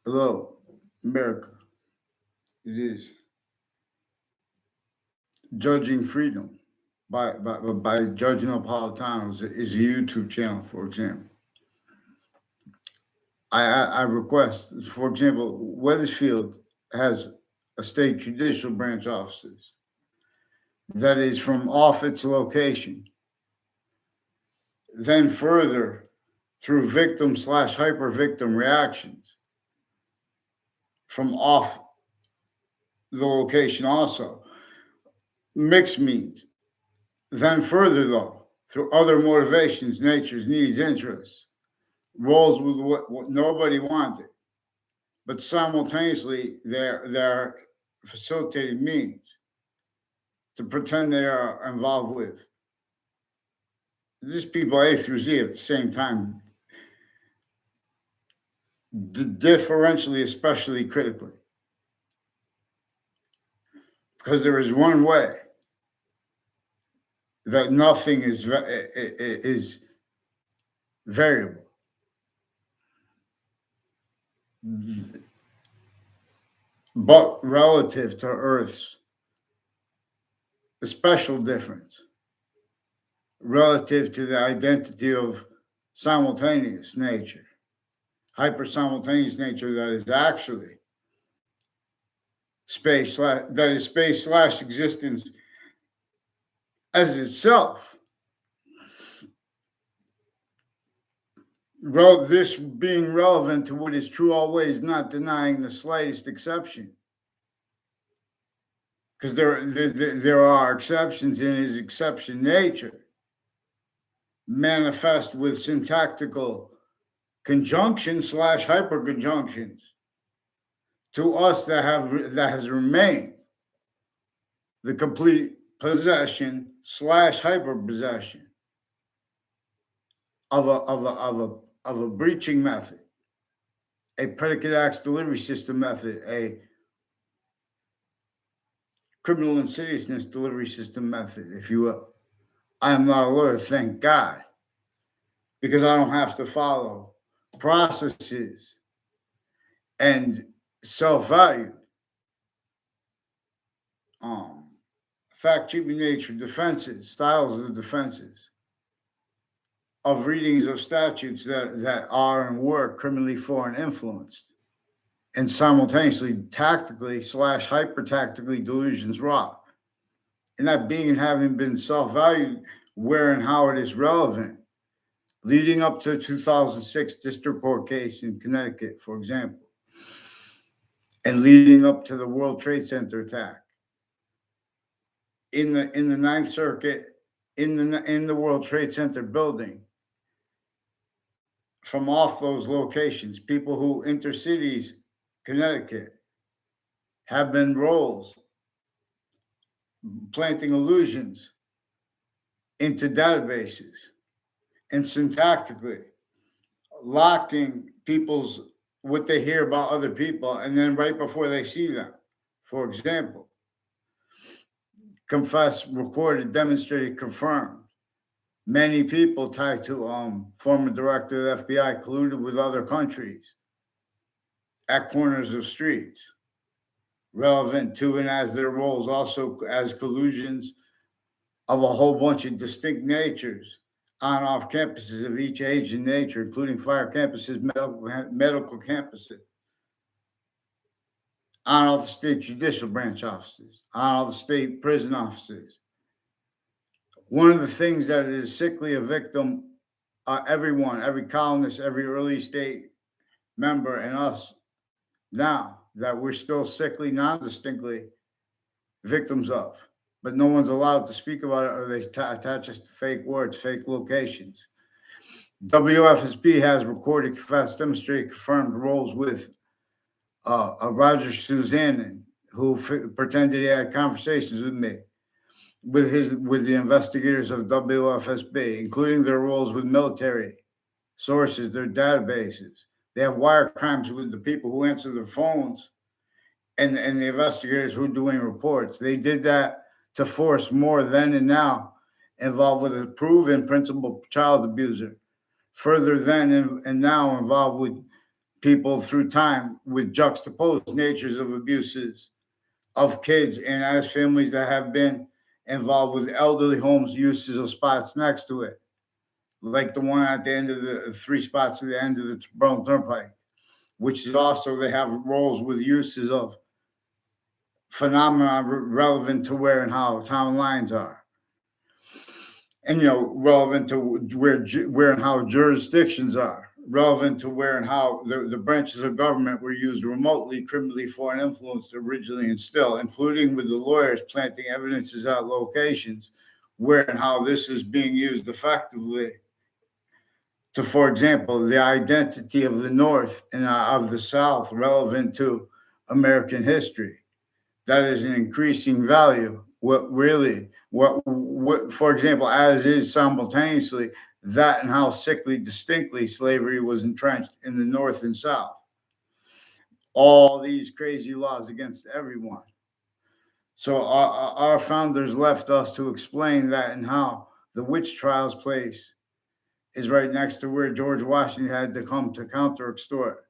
Hello, America. It is Judging Freedom by Judge Napolitano is a YouTube channel, for example. I request, for example, Weathersfield has a state judicial branch offices that is from off its location. Then further, through victim slash hyper victim reactions from off the location also. Mixed means. Then further though, through other motivations, natures, needs, interests, roles with what nobody wanted, but simultaneously they're facilitating means to pretend they are involved with. These people A through Z at the same time, differentially, especially critically, because there is one way that nothing is variable. But relative to Earth's a special difference, relative to the identity of simultaneous nature, hyper simultaneous nature that is actually space slash existence as itself. This being relevant to what is true always, not denying the slightest exception. Because there are exceptions in his exception nature, manifest with syntactical conjunction slash hyperconjunctions to us that has remained the complete possession slash hyperpossession of a breaching method, a predicate acts delivery system method, a criminal insidiousness delivery system method, if you will. I am not a lawyer, thank God, because I don't have to follow processes and self-value, fact-cheating nature defenses, styles of defenses, of readings of statutes that are and were criminally foreign influenced, and simultaneously tactically slash hyper-tactically delusions wrought. And that being and having been self-valued where and how it is relevant, leading up to a 2006 district court case in Connecticut, for example, and leading up to the World Trade Center attack. In the Ninth Circuit, in the World Trade Center building, from off those locations, people who intercities, Connecticut, have been roles planting allusions into databases and syntactically locking people's what they hear about other people, and then right before they see them, for example, confessed, recorded, demonstrated, confirmed. Many people tied to former director of the FBI colluded with other countries at corners of streets, relevant to and as their roles, also as collusions of a whole bunch of distinct natures on off campuses of each age and nature, including fire campuses, medical campuses, on all the state judicial branch offices, on all the state prison offices. One of the things that is sickly a victim, everyone, every colonist, every early state member, and us now that we're still sickly, non-distinctly victims of, but no one's allowed to speak about it, or they attach us to fake words, fake locations. WFSB has recorded, confessed, demonstrated, confirmed roles with Roger Suzanne, who pretended he had conversations with me, with the investigators of WFSB, including their roles with military sources, their databases. They have wire crimes with the people who answer their phones and the investigators who are doing reports. They did that to force more then and now involved with a proven principal child abuser, further then and now involved with people through time with juxtaposed natures of abuses of kids, and as families that have been involved with elderly homes, uses of spots next to it, like the one at the end of the 3 spots at the end of the Burlington Turnpike, which is also they have roles with uses of phenomena relevant to where and how town lines are, and relevant to where and how jurisdictions are, relevant to where and how the branches of government were used remotely, criminally foreign influence to originally instill, including with the lawyers planting evidences at locations where and how this is being used effectively to, for example, the identity of the North and of the South relevant to American history. That is an increasing value. For example, as is simultaneously that and how sickly distinctly slavery was entrenched in the North and South. All these crazy laws against everyone. So our founders left us to explain that and how the witch trials place is right next to where George Washington had to come to counter-extort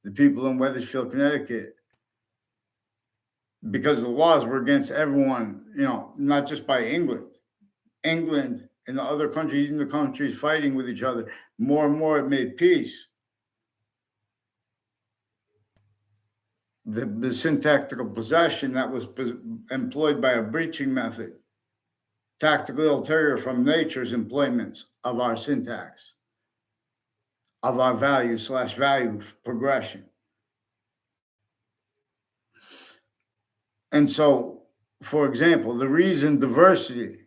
the people in Wethersfield, Connecticut, because the laws were against everyone, not just by England and the other countries, even the countries fighting with each other. More and more it made peace. The syntactical possession that was employed by a breaching method, tactical ulterior from nature's employments of our syntax, of our value/value progression. And so, for example, the reason diversity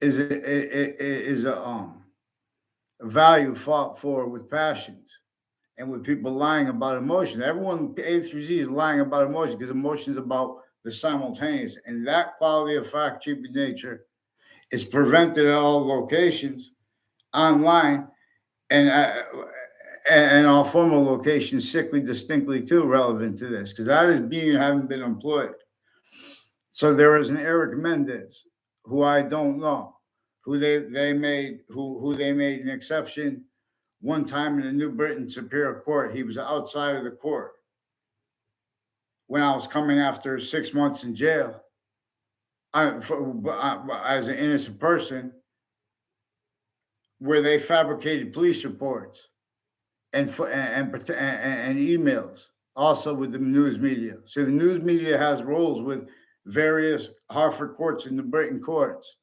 is a value fought for with passions and with people lying about emotion. Everyone A through Z is lying about emotion because emotion is about the simultaneous, and that quality of fact, cheap in nature, is prevented at all locations, online, and all formal locations, sickly distinctly too relevant to this, because that is being haven't been employed. So there is an Eric Mendez, who I don't know, who they made an exception one time in the New Britain Superior Court. He was outside of the court when I was coming after 6 months in jail as an innocent person, where they fabricated police reports and emails, also with the news media. So the news media has roles with various Hartford courts and the Britain courts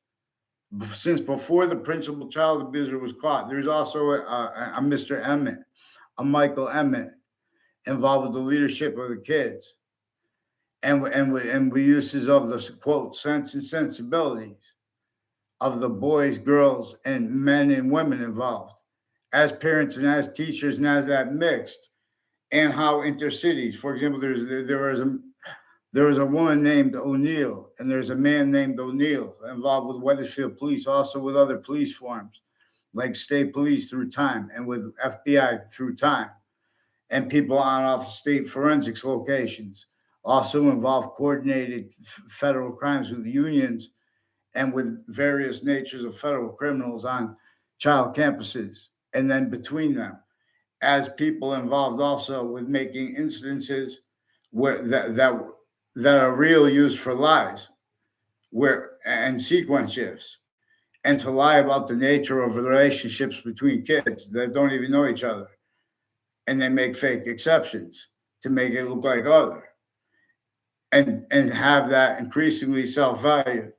since before the principal child abuser was caught. There's also a Mr. Emmett, a Michael Emmett, involved with the leadership of the kids, and we uses of the quote sense and sensibilities of the boys, girls, and men and women involved as parents and as teachers, and as that mixed, and how intercities. For example, there was a woman named O'Neill, and there's a man named O'Neill involved with Wethersfield Police, also with other police forms like state police through time, and with FBI through time, and people on off the state forensics locations, also involved coordinated federal crimes with unions and with various natures of federal criminals on child campuses, and then between them, as people involved also with making incidences where that are real used for lies, and sequence shifts, and to lie about the nature of relationships between kids that don't even know each other, and they make fake exceptions to make it look like other, and have that increasingly self-value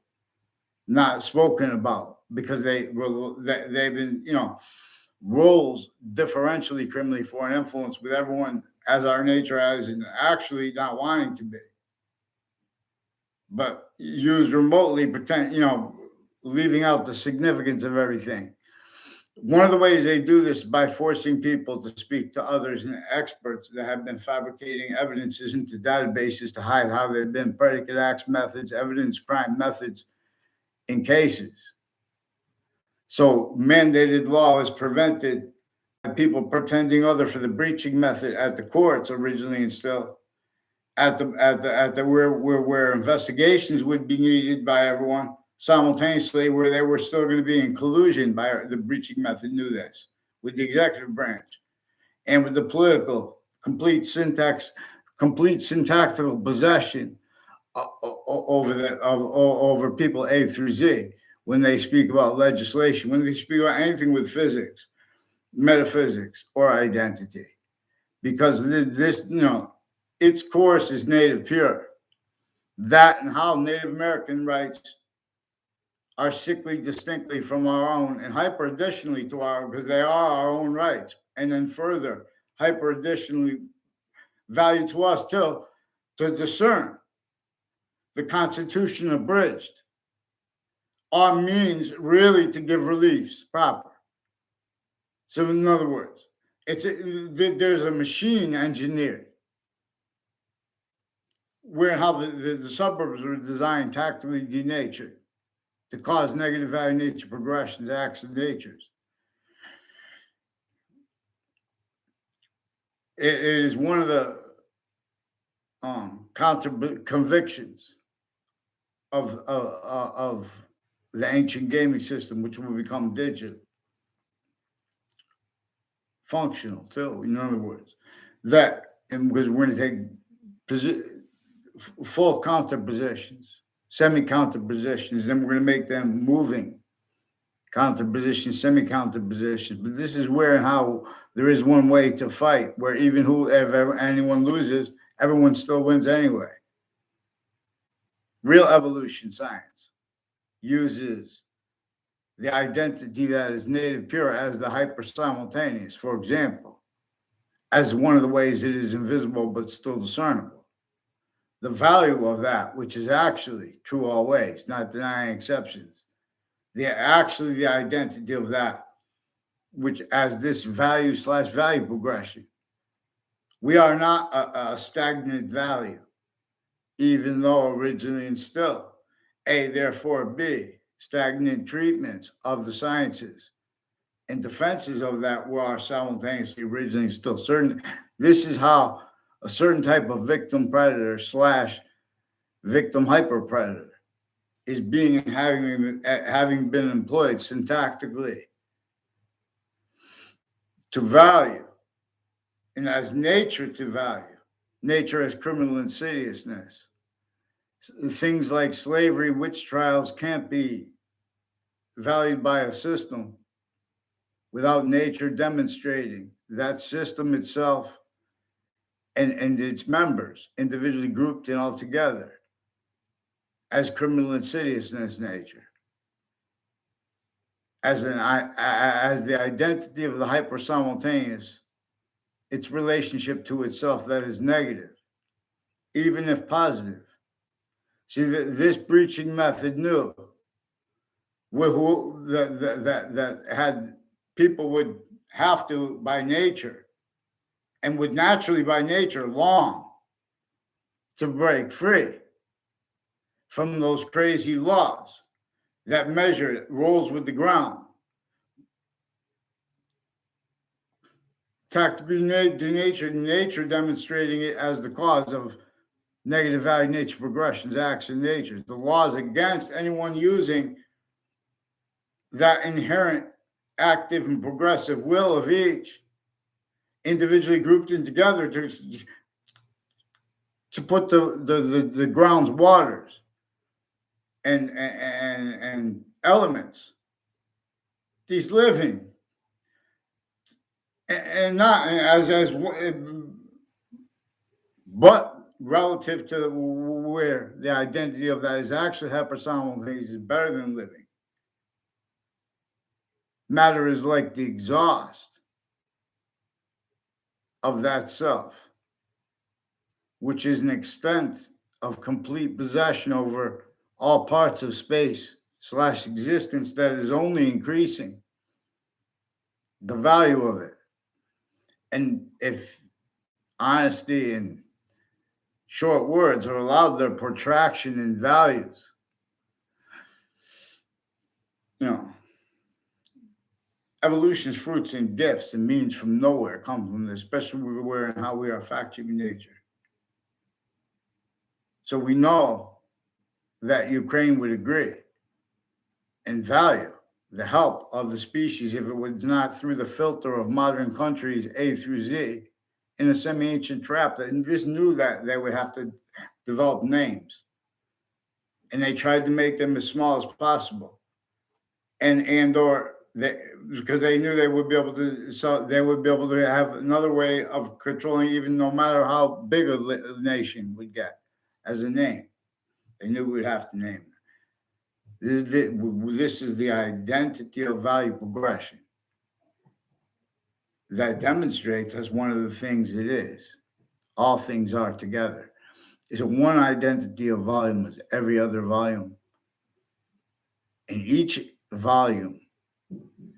not spoken about, because they've been roles differentially criminally foreign influence with everyone as our nature as, and actually not wanting to be, but used remotely, pretend, leaving out the significance of everything. One of the ways they do this is by forcing people to speak to others and experts that have been fabricating evidences into databases to hide how they've been predicate acts methods, evidence crime methods in cases. So mandated law is prevented by people pretending other for the breaching method at the courts originally, and still at the where investigations would be needed by everyone simultaneously, where they were still going to be in collusion by the breaching method, knew this with the executive branch, and with the political complete syntactical possession over people A through Z when they speak about legislation, when they speak about anything with physics, metaphysics, or identity, because this, its course is native pure. That and how Native American rights are sickly distinctly from our own, and hyper additionally to our, because they are our own rights, and then further hyper additionally value to us too, to discern the Constitution abridged, our means really to give reliefs proper. So in other words, there's a machine engineered where how the suburbs were designed tactically denatured to cause negative value nature progressions, acts of natures. It is one of the counter convictions of the ancient gaming system, which will become digital, functional too. In other words, and because we're going to take full counter positions, semi-counter positions, then we're going to make them moving counter positions, semi-counter positions. But this is where and how there is one way to fight, where even if anyone loses, everyone still wins anyway. Real evolution science uses the identity that is native pure as the hyper simultaneous, for example, as one of the ways it is invisible but still discernible. The value of that, which is actually true always, not denying exceptions, the identity of that, which as this value/value progression, we are not a stagnant value, even though originally and still, A, therefore B, stagnant treatments of the sciences and defenses of that were simultaneously originally still certain. This is how a certain type of victim predator / victim hyper predator is having been employed syntactically to value, and as nature to value, nature as criminal insidiousness. Things like slavery, witch trials can't be valued by a system without nature demonstrating that system itself and its members, individually grouped and all together, as criminal insidiousness nature, as the identity of the hyper simultaneous, its relationship to itself that is negative, even if positive. See, this breaching method knew that had people would have to, by nature, and would naturally by nature long to break free from those crazy laws that measure rolls with the ground. Tactically nature demonstrating it as the cause of negative value nature progressions, acts in nature. The laws against anyone using that inherent active and progressive will of each individually grouped in together to put the ground's waters and elements, these living, and not but relative to where the identity of that is actually hypersimultaneous is better than living. Matter is like the exhaust of that self, which is an extent of complete possession over all parts of space / existence that is only increasing the value of it. And if honesty and short words are allowed their protraction in values, evolution's fruits and gifts and means from nowhere come from this, especially where and how we are factoring nature. So we know that Ukraine would agree and value the help of the species, if it was not through the filter of modern countries A through Z, in a semi-ancient trap that just knew that they would have to develop names, and they tried to make them as small as possible, and or they, because they knew they would be able to, so they would be able to have another way of controlling, even no matter how big a nation would get as a name. They knew we'd have to name it. This is the identity of value progression that demonstrates as one of the things it is. All things are together. Is a one identity of volume as every other volume. And each volume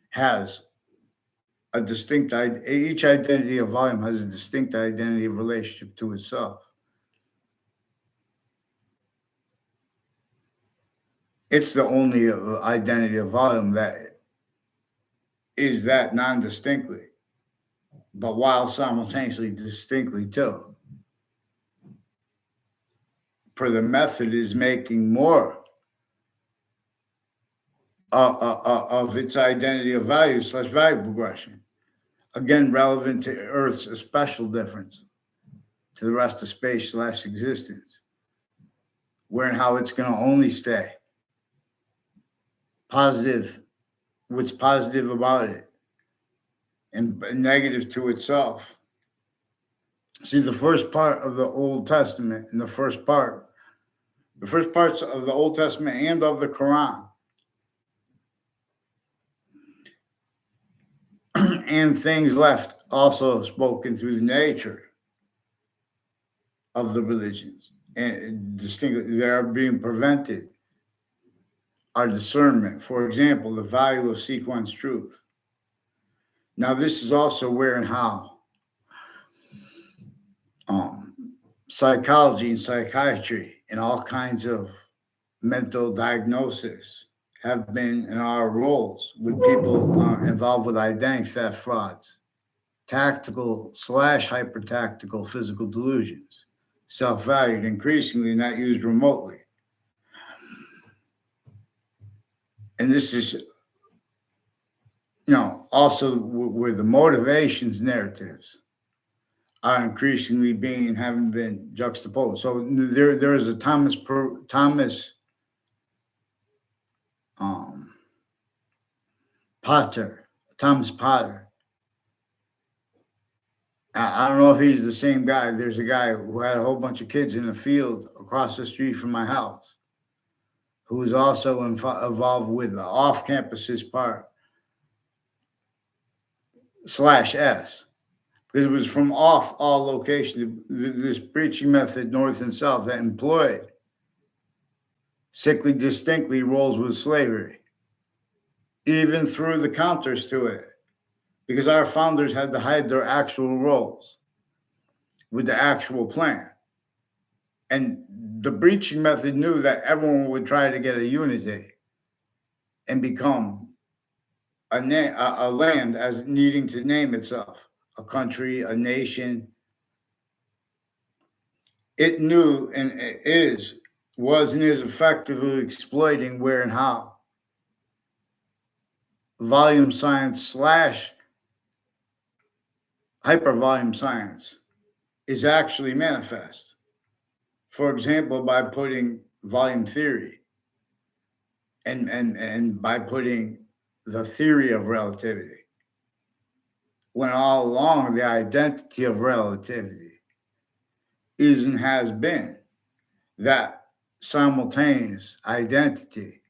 has a distinct, each identity of volume has a distinct identity of relationship to itself. It's the only identity of volume that is that non-distinctly, but while simultaneously distinctly too. For the method is making more of its identity of value / value progression. Again, relevant to Earth's special difference to the rest of space / existence, where and how it's going to only stay positive, what's positive about it, and negative to itself. See, the first part of the Old Testament and the first parts of the Old Testament and of the Quran and things left also spoken through the nature of the religions and distinctly they are being prevented our discernment. For example, the value of sequence truth. Now, this is also where and how psychology and psychiatry and all kinds of mental diagnosis have been in our roles with people involved with identity theft frauds, tactical / hyper-tactical physical delusions, self-valued, increasingly not used remotely. And this is, also where the motivations narratives are increasingly being and having been juxtaposed. So there is a Thomas Potter. I don't know if he's the same guy. There's a guy who had a whole bunch of kids in a field across the street from my house, who is also involved with the off-campuses part /S. Because it was from off all locations, this preaching method, north and south, that employed sickly distinctly roles with slavery, even through the counters to it, because our founders had to hide their actual roles with the actual plan. And the breaching method knew that everyone would try to get a unity and become a land as needing to name itself, a country, a nation. It knew and was and is effectively exploiting where and how volume science / hypervolume science is actually manifest. For example, by putting volume theory and by putting the theory of relativity, when all along the identity of relativity is and has been that simultaneous identity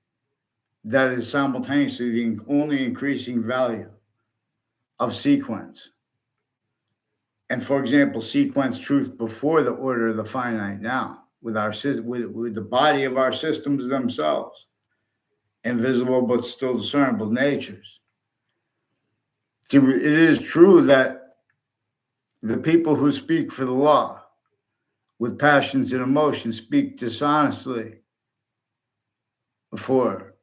that is simultaneously the only increasing value of sequence. And for example, sequence truth before the order of the finite now, with the body of our systems themselves, invisible but still discernible natures. See, it is true that the people who speak for the law with passions and emotions speak dishonestly for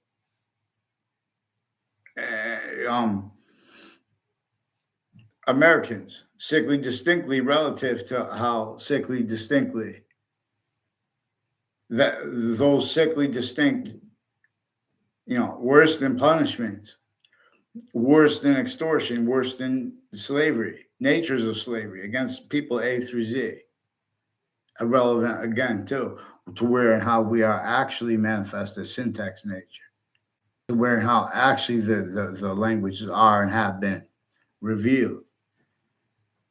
Americans, sickly distinctly relative to how sickly distinctly that those sickly distinct worse than punishments, worse than extortion, worse than slavery, natures of slavery against people A through Z. Irrelevant again, too, to where and how we are actually manifest as syntax nature, to where and how actually the languages are and have been revealed.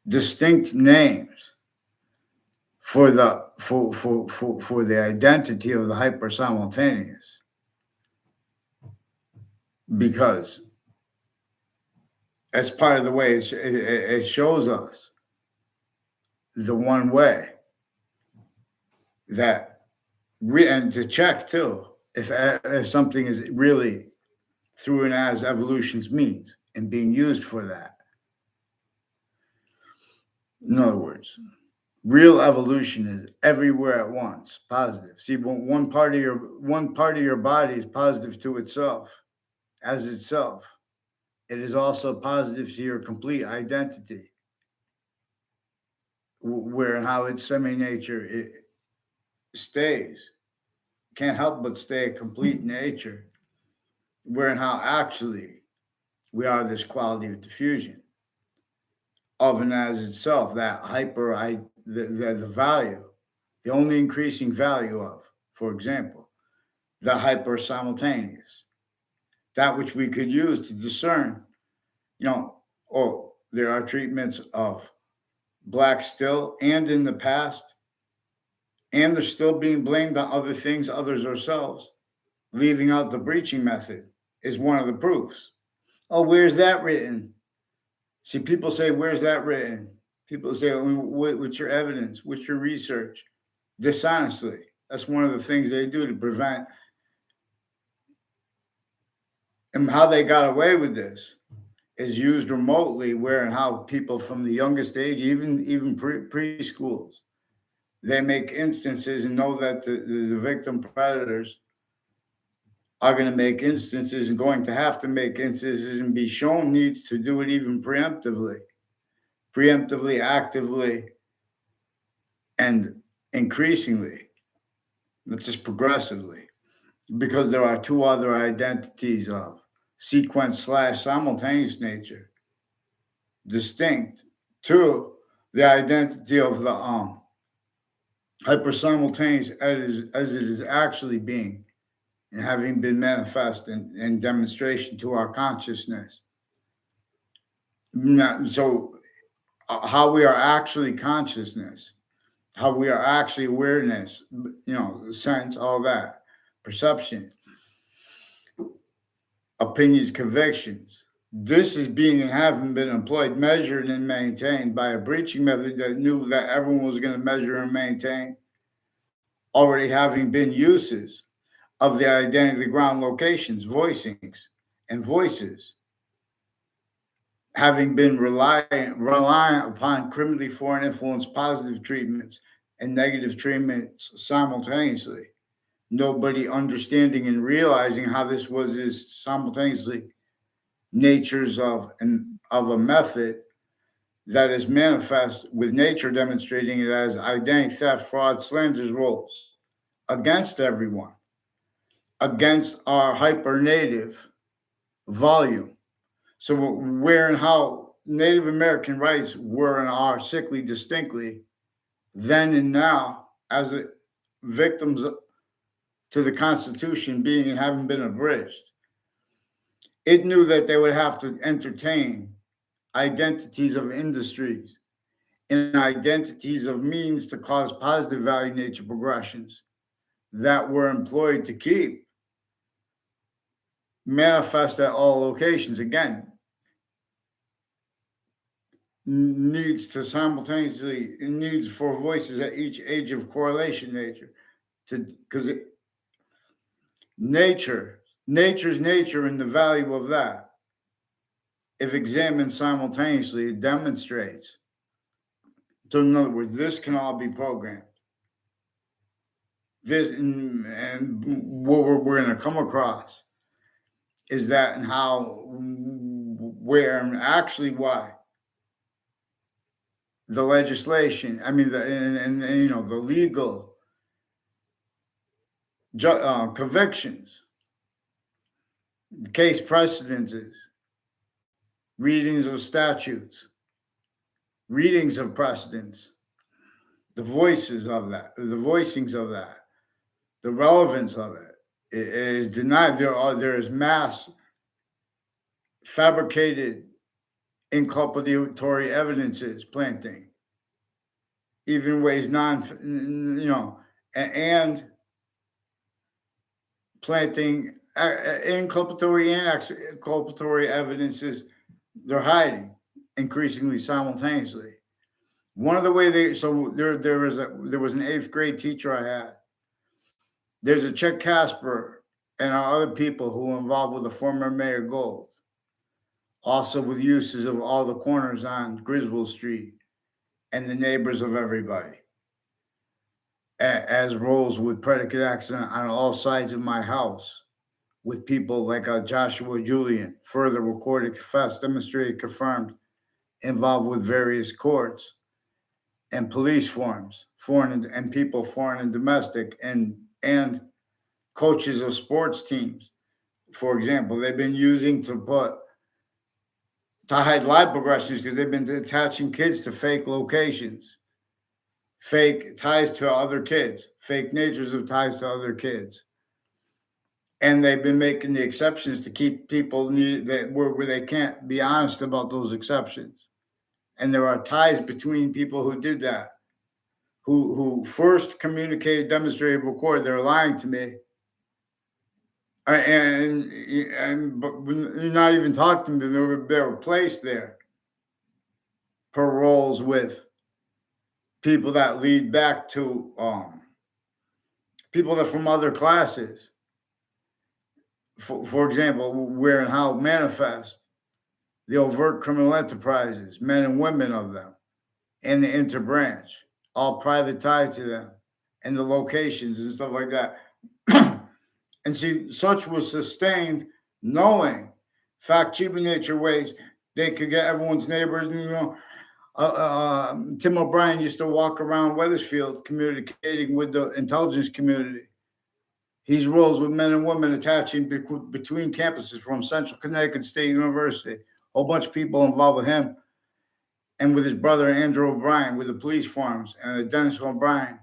Distinct names for the identity of the hyper simultaneous, because that's part of the way it shows us the one way that and to check too if something is really through and as evolution's means and being used for that. In other words, real evolution is everywhere at once, positive. See, when one part of your body is positive to itself, as itself, it is also positive to your complete identity, where and how its semi-nature it stays, can't help but stay a complete nature, where and how actually we are this quality of diffusion of and as itself, that the value, the only increasing value of, for example, the hyper simultaneous, that which we could use to discern, there are treatments of black still and in the past, and they're still being blamed on other things, others ourselves. Leaving out the breaching method is one of the proofs. Oh, where's that written? See, people say, where's that written? People say, what's your evidence? What's your research? Dishonestly. That's one of the things they do to prevent. And how they got away with this is used remotely, where and how people from the youngest age, even preschools, they make instances and know that the victim predators are going to make instances and going to have to make instances and be shown needs to do it even preemptively, actively, and increasingly, not just progressively, because there are two other identities of sequence / simultaneous nature, distinct to the identity of the hypersimultaneous as it is actually being and having been manifest in demonstration to our consciousness. So how we are actually consciousness, how we are actually awareness, sense, all that, perception, opinions, convictions. This is being and having been employed, measured, and maintained by a breaching method that knew that everyone was going to measure and maintain, already having been uses of the identity ground locations, voicings, and voices, having been reliant upon criminally foreign influence positive treatments and negative treatments simultaneously. Nobody understanding and realizing how this was simultaneously natures of a method that is manifest with nature demonstrating it as identity theft, fraud, slanders, roles against everyone, against our hyper native volume. So where and how Native American rights were and are sickly distinctly then and now as victims to the Constitution being and having been abridged. It knew that they would have to entertain identities of industries and identities of means to cause positive value nature progressions that were employed to keep manifest at all locations. Again, needs to simultaneously needs for voices at each age of correlation nature, because nature's nature and the value of that, if examined simultaneously, it demonstrates. So in other words, this can all be programmed. This and what we're going to come across is that and how, where, and actually why the legislation, I mean, the legal convictions the case precedences, readings of statutes, readings of precedents, the voices of that, the voicings of that, the relevance of it is denied. There is mass fabricated inculpatory evidences planting, even ways and planting inculpatory and exculpatory evidences they're hiding increasingly simultaneously. One of the way there was an eighth grade teacher I had. There's a Chet Casper and our other people who were involved with the former Mayor Gold, also with uses of all the corners on Griswold Street and the neighbors of everybody, as roles with predicate accident on all sides of my house, with people like Joshua Julian, further recorded, confessed, demonstrated, confirmed, involved with various courts and police forms, foreign and people, foreign and domestic, and coaches of sports teams. For example, they've been using to hide live progressions because they've been attaching kids to fake locations, fake ties to other kids, fake natures of ties to other kids. And they've been making the exceptions to keep people where they can't be honest about those exceptions. And there are ties between people who did that, who first communicated, demonstrated, recorded. They're lying to me. But you're not even talking to them. They were placed there per roles with people that lead back to people that from other classes. For example, where and how manifest the overt criminal enterprises, men and women of them, and the interbranch, all private tied to them, and the locations and stuff like that. And see, such was sustained knowing fact cheaping nature ways they could get everyone's neighbors. Tim O'Brien used to walk around Wethersfield communicating with the intelligence community. He's roles with men and women attaching between campuses from Central Connecticut State University. A whole bunch of people involved with him and with his brother Andrew O'Brien with the police forms, and Dennis O'Brien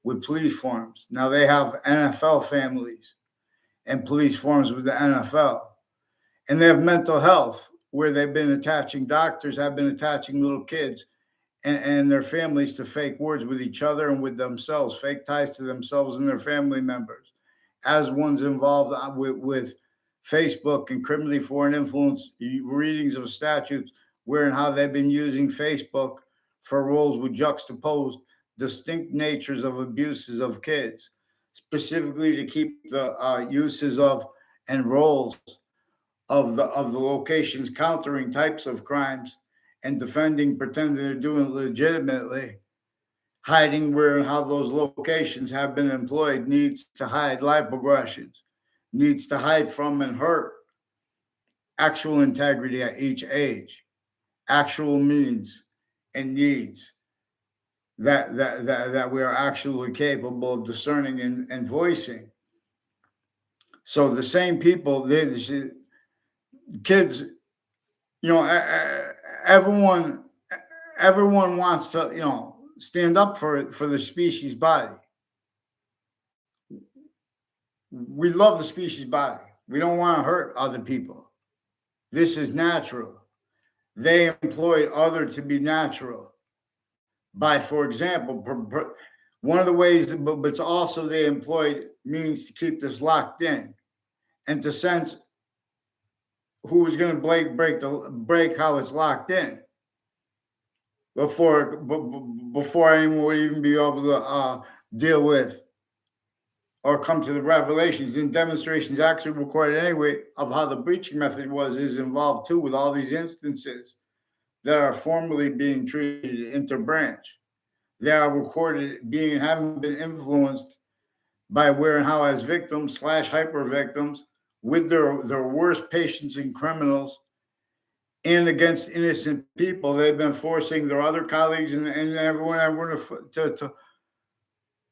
with police forms. Now they have NFL families and police forms with the NFL. And they have mental health, where they've been attaching, doctors have been attaching little kids and their families to fake words with each other and with themselves, fake ties to themselves and their family members. As one's involved with Facebook and criminally foreign influence readings of statutes, where and how they've been using Facebook for roles with juxtaposed distinct natures of abuses of kids, specifically to keep the uses of and roles of the locations countering types of crimes and defending, pretending they're doing it legitimately, hiding where and how those locations have been employed, needs to hide live progressions, needs to hide from and hurt actual integrity at each age, actual means and needs that we are actually capable of discerning and voicing. So the same people, kids, everyone wants to, stand up for the species body. We love the species body. We don't want to hurt other people. This is natural. They employed other to be natural by, for example, one of the ways, but it's also they employed means to keep this locked in and to sense who was going to break how it's locked in before anyone would even be able to deal with or come to the revelations. And demonstrations actually recorded anyway of how the breaching method is involved too, with all these instances that are formally being treated interbranch. They are recorded having been influenced by where and how as victims / hyper victims with their worst patients and criminals and against innocent people. They've been forcing their other colleagues and everyone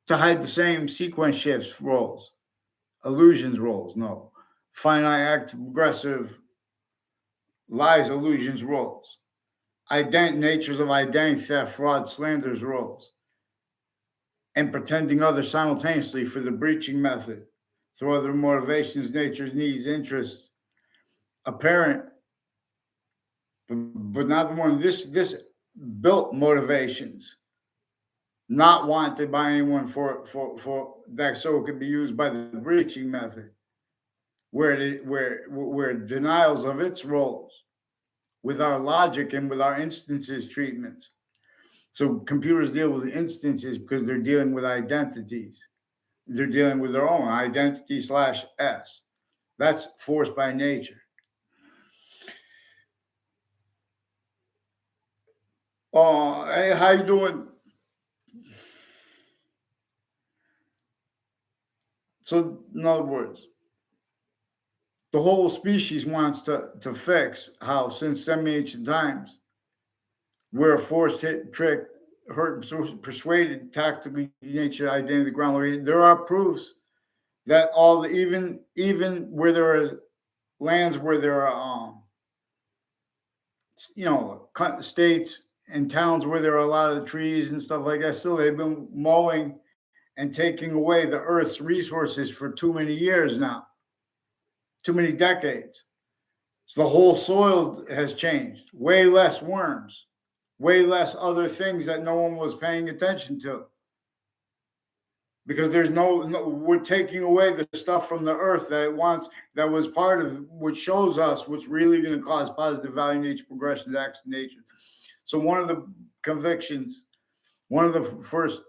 to hide the same sequence shifts roles, illusions roles, no, finite, active, progressive, lies, illusions, roles. Natures of identity theft, fraud, slanders, roles. And pretending others simultaneously for the breaching method through other motivations, natures, needs, interests, apparent, but not the one. This built motivations, not wanted by anyone for that, so it could be used by the breaching method, where denials of its roles with our logic and with our instances treatments. So computers deal with instances because they're dealing with identities. They're dealing with their own identity / S. That's forced by nature. Oh, hey, how you doing? So, in other words, the whole species wants to fix how, since semi-ancient times, we're forced, hit, tricked, hurt, persuaded, tactically, nature, identity, ground. There are proofs that all the even where there are lands where there are states and towns where there are a lot of trees and stuff like that, still they've been mowing and taking away the earth's resources for too many years now, too many decades. So the whole soil has changed. Way less worms, way less other things that no one was paying attention to. Because there's we're taking away the stuff from the earth that it wants, that was part of, which shows us what's really going to cause positive value, nature, progression, action, nature. So one of the convictions, one of the first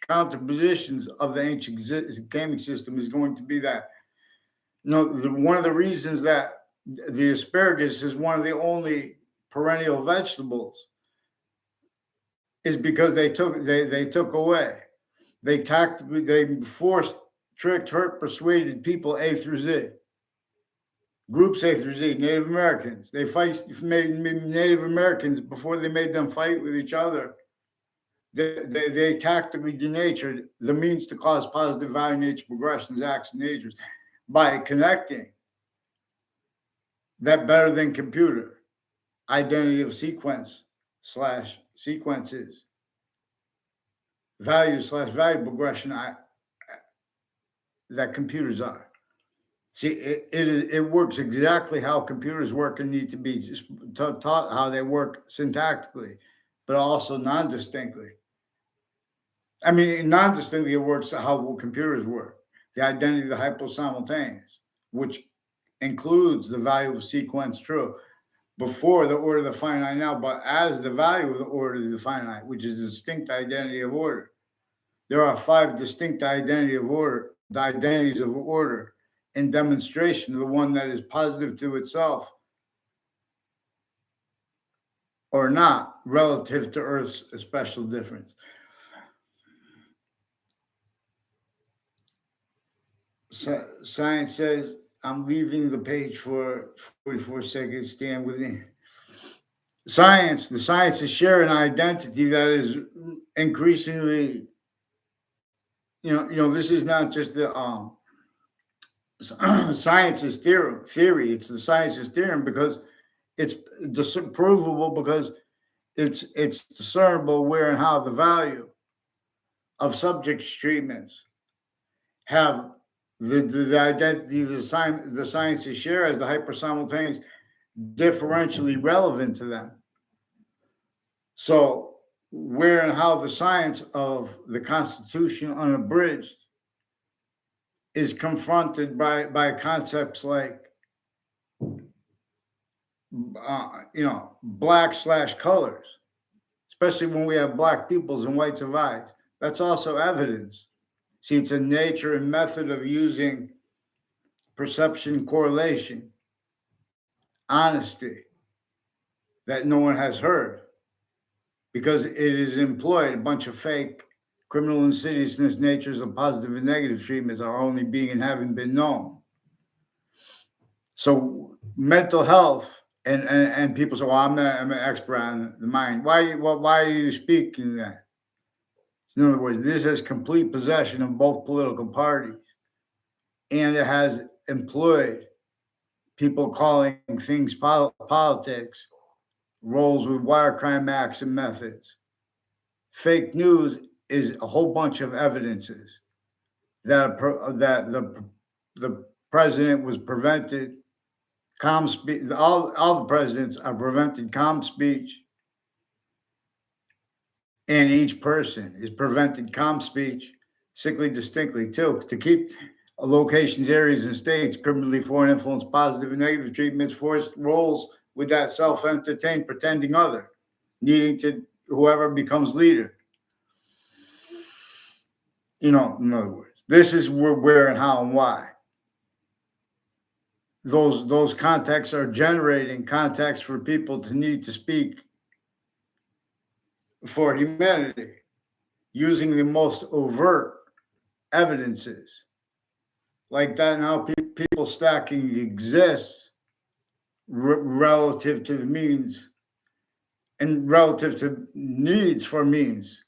counterpositions of the ancient gaming system is going to be that, one of the reasons that the asparagus is one of the only perennial vegetables is because they took away. They forced, tricked, hurt, persuaded people A through Z. Groups A through Z, Native Americans. They made Native Americans before they made them fight with each other. They tactically denatured the means to cause positive value, nature, progressions, acts, and natures by connecting that better than computer identity of sequence / sequences, value / value progression that computers are. See, it works exactly how computers work and need to be just taught how they work syntactically, but also non-distinctly. I mean, non-distinctly, it works how computers work. The identity of the hyposimultaneous, which includes the value of sequence true before the order of the finite now, but as the value of the order of the finite, which is a distinct identity of order. There are 5 distinct identities of order in demonstration of the one that is positive to itself or not relative to Earth's special difference. So, science says, I'm leaving the page for 44 seconds. Stand with me. The science is sharing an identity that is increasingly, this is not just the science's theory. It's the science's theorem because it's provable, because it's discernible where and how the value of subjects' treatments have the identity the sciences share as the hypersimultaneous differentially relevant to them. So where and how the science of the Constitution unabridged is confronted by concepts like black / colors, especially when we have black peoples and whites of eyes. That's also evidence. See, it's a nature and method of using perception, correlation, honesty that no one has heard, because it is employed. A bunch of fake criminal insidiousness natures of positive and negative treatments are only being and having been known. So mental health and people say, well, I'm an expert on the mind. Why are you speaking that? In other words, this has complete possession of both political parties, and it has employed people calling things politics, rolls with wire crime acts and methods. Fake news is a whole bunch of evidences that the president was prevented calm speech. All the presidents are prevented calm speech, and each person is prevented calm speech, sickly distinctly too, to keep locations, areas, and states criminally foreign influence, positive and negative treatments, forced roles with that self-entertained, pretending other, needing to whoever becomes leader. In other words, this is where and how and why. Those contexts are generating context for people to need to speak for humanity, using the most overt evidences like that, and how people stacking exists relative to the means and relative to needs for means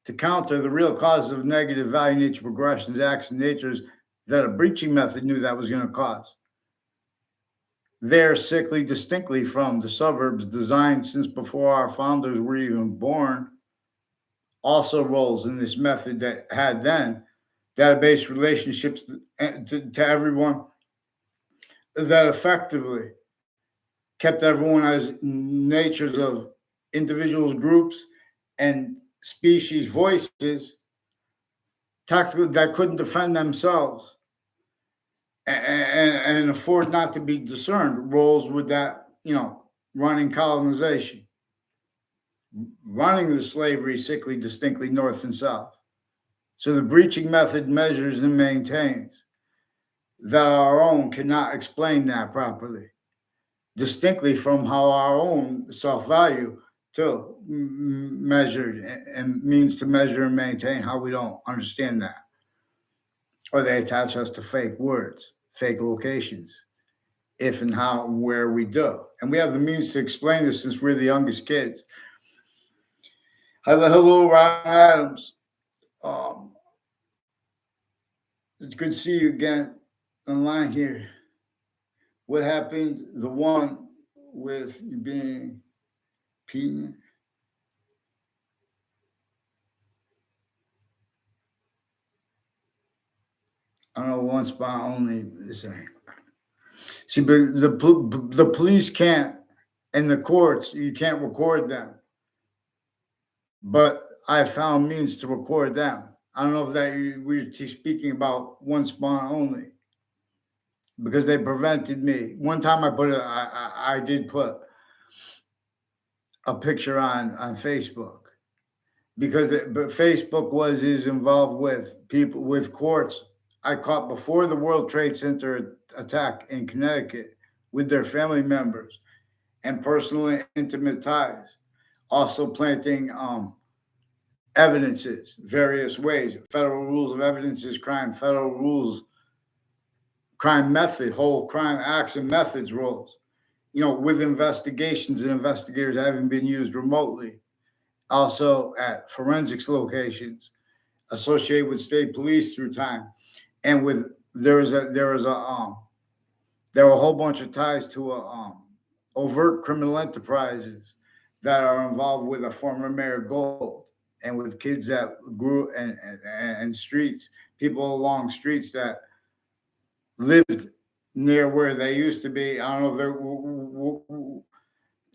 to counter the real causes of negative value nature progressions, acts, and natures that a breaching method knew that was going to cause. They're sickly distinctly from the suburbs designed since before our founders were even born. Also roles in this method that had then database relationships to everyone that effectively kept everyone as natures of individuals, groups, and species voices tactically that couldn't defend themselves and afford not to be discerned. Roles with that, running colonization, running the slavery sickly distinctly north and south. So the breaching method measures and maintains that our own cannot explain that properly, distinctly from how our own self-value too measured and means to measure and maintain how we don't understand that. Or they attach us to fake words, fake locations, if and how and where we do. And we have the means to explain this since we're the youngest kids. Hello, Ron Adams. It's good to see you again online here. What happened? The one with you being Pete. I don't know, one spot only is saying. See, but the police can't, and the courts, you can't record them. But I found means to record them. I don't know if that we're speaking about one spawn only, because they prevented me. One time I did put a picture on Facebook because but Facebook is involved with people with courts. I caught before the World Trade Center attack in Connecticut with their family members and personal and intimate ties, also planting evidences, various ways. Federal rules of evidence is crime. Federal rules, crime method, whole crime acts and methods rules. With investigations and investigators having been used remotely, also at forensics locations associated with state police through time, and with there were a whole bunch of ties to overt criminal enterprises that are involved with a former Mayor Gold and with kids that grew and streets, people along streets that lived near where they used to be. I don't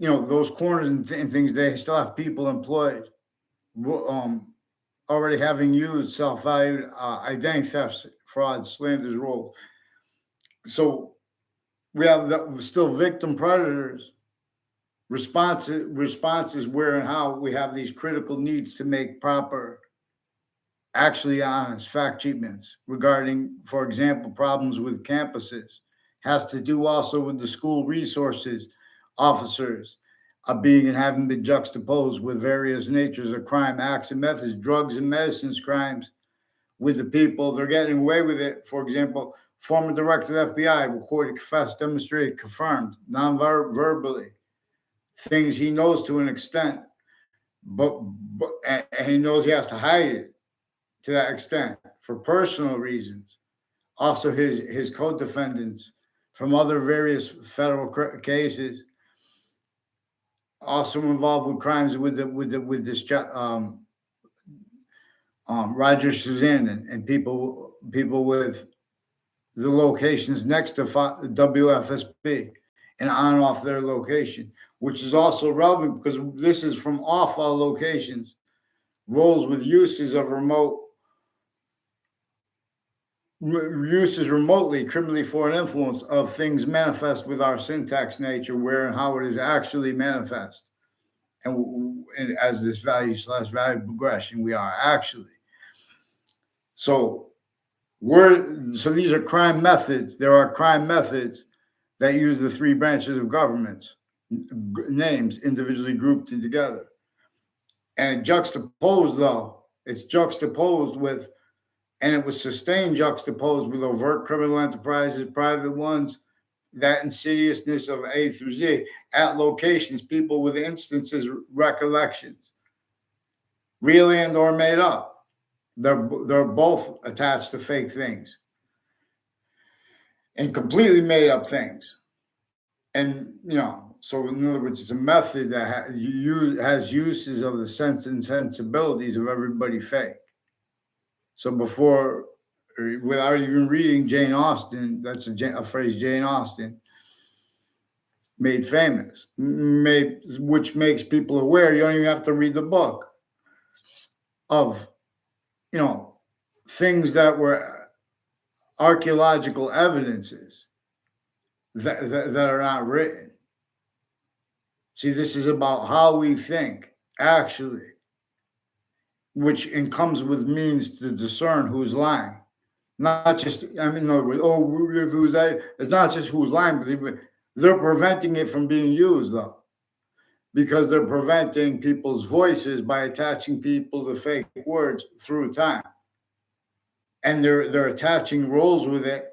know if those corners and things, they still have people employed, already having used self-valued identity thefts, frauds, slanders, roles. So we have still victim predators. Responses where and how we have these critical needs to make proper, actually honest fact treatments regarding, for example, problems with campuses. Has to do also with the school resources officers being and having been juxtaposed with various natures of crime, acts and methods, drugs and medicines crimes with the people. They're getting away with it. For example, former director of the FBI recorded, confessed, demonstrated, confirmed, non-verbally, things he knows to an extent, but and he knows he has to hide it to that extent for personal reasons. Also, his co-defendants from other various federal cases, also involved with crimes with this Roger Suzanne and people with the locations next to WFSB and on off their location, which is also relevant because this is from off our locations, roles with uses remotely criminally foreign influence of things manifest with our syntax nature, where and how it is actually manifest. And as this value/value progression, we are actually. So these are crime methods. There are crime methods that use the three branches of governments names individually grouped together. And it juxtaposed, though, it's juxtaposed with, and it was sustained juxtaposed with overt criminal enterprises, private ones, that insidiousness of A through Z at locations, people with instances, recollections, real and or made up. They're both attached to fake things and completely made up things. And, so in other words, it's a method that has uses of the sense and sensibilities of everybody fake. So before, without even reading Jane Austen, that's a phrase Jane Austen made famous, which makes people aware. You don't even have to read the book of, things that were archaeological evidences that are not written. See, this is about how we think, actually, which comes with means to discern who's lying. Not just, if it was that, it's not just who's lying, but they're preventing it from being used, though, because they're preventing people's voices by attaching people to fake words through time. And they're attaching roles with it.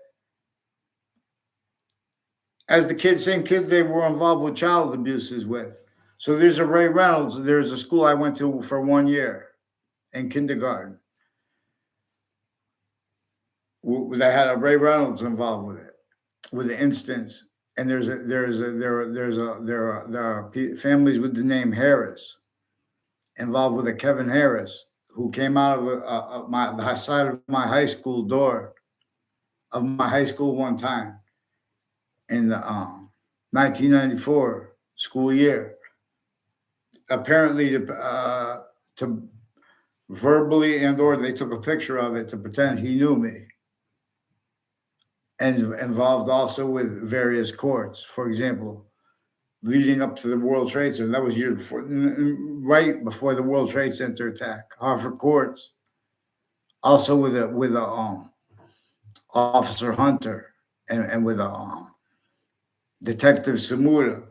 As the same kids they were involved with child abuses with. So there's a Ray Reynolds. There's a school I went to for 1 year in kindergarten. That had a Ray Reynolds involved with it, with the instance. And there are families with the name Harris involved with a Kevin Harris, who came out of the side of my high school door of my high school one time in the 1994 school year, apparently to verbally and or they took a picture of it to pretend he knew me, and involved also with various courts. For example, leading up to the World Trade Center, that was years before, right before the World Trade Center attack, Hartford courts, also with a Officer Hunter and with Detective Samuda.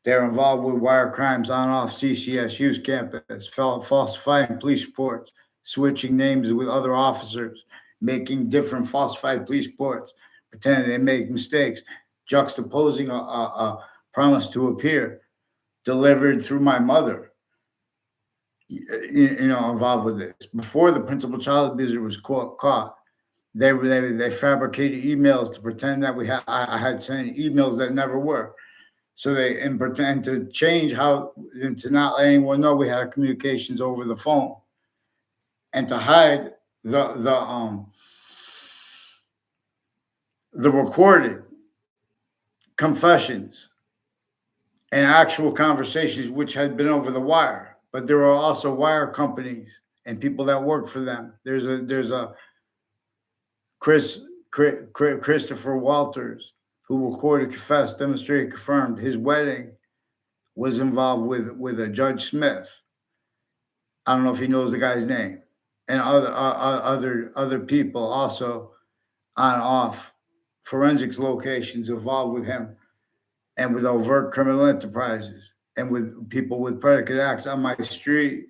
They're involved with wire crimes on off CCSU's campus, falsifying police reports, switching names with other officers, making different falsified police reports, pretending they make mistakes, juxtaposing a promise to appear delivered through my mother, involved with this. Before the principal child abuser was caught, they fabricated emails to pretend that I had sent emails that never were. So they pretend to change and to not let anyone know we had communications over the phone, and to hide the recorded confessions and actual conversations which had been over the wire. But there are also wire companies and people that work for them. There's a Christopher Walters, who recorded, confessed, demonstrated, confirmed his wedding was involved with a Judge Smith. I don't know if he knows the guy's name, and other people also on off forensics locations involved with him, and with overt criminal enterprises, and with people with predicate acts on my street,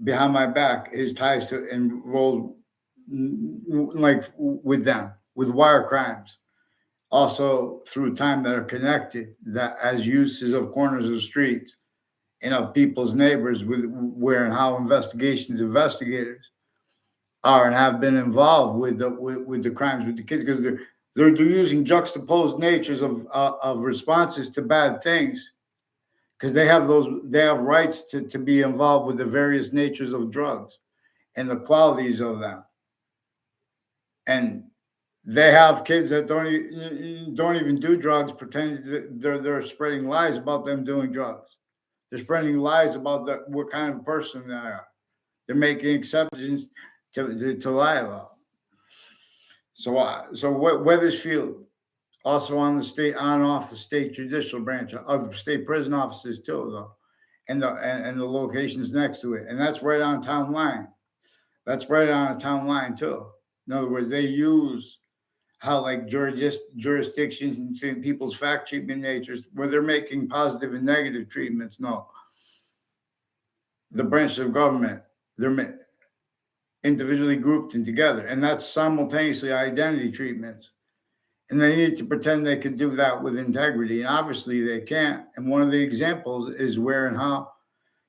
behind my back, his ties to enrolled like with them, with wire crimes, also through time, that are connected, that as uses of corners of streets and of people's neighbors, with where and how investigators are and have been involved with the crimes with the kids, because They're using juxtaposed natures of responses to bad things because they have rights to be involved with the various natures of drugs and the qualities of them. And they have kids that don't even do drugs, pretending that they're spreading lies about them doing drugs. They're spreading lies about what kind of person they are. They're making exceptions to lie about. So Weathersfield also on the state on and off the state judicial branch of the state prison offices too, though, and the locations next to it, and that's right on town line. That's right on a town line too. In other words, they use how like jurisdictions and people's fact treatment natures where they're making positive and negative treatments. No, the branches of government they're individually grouped and together, and that's simultaneously identity treatments. And they need to pretend they can do that with integrity, and obviously they can't. And one of the examples is where and how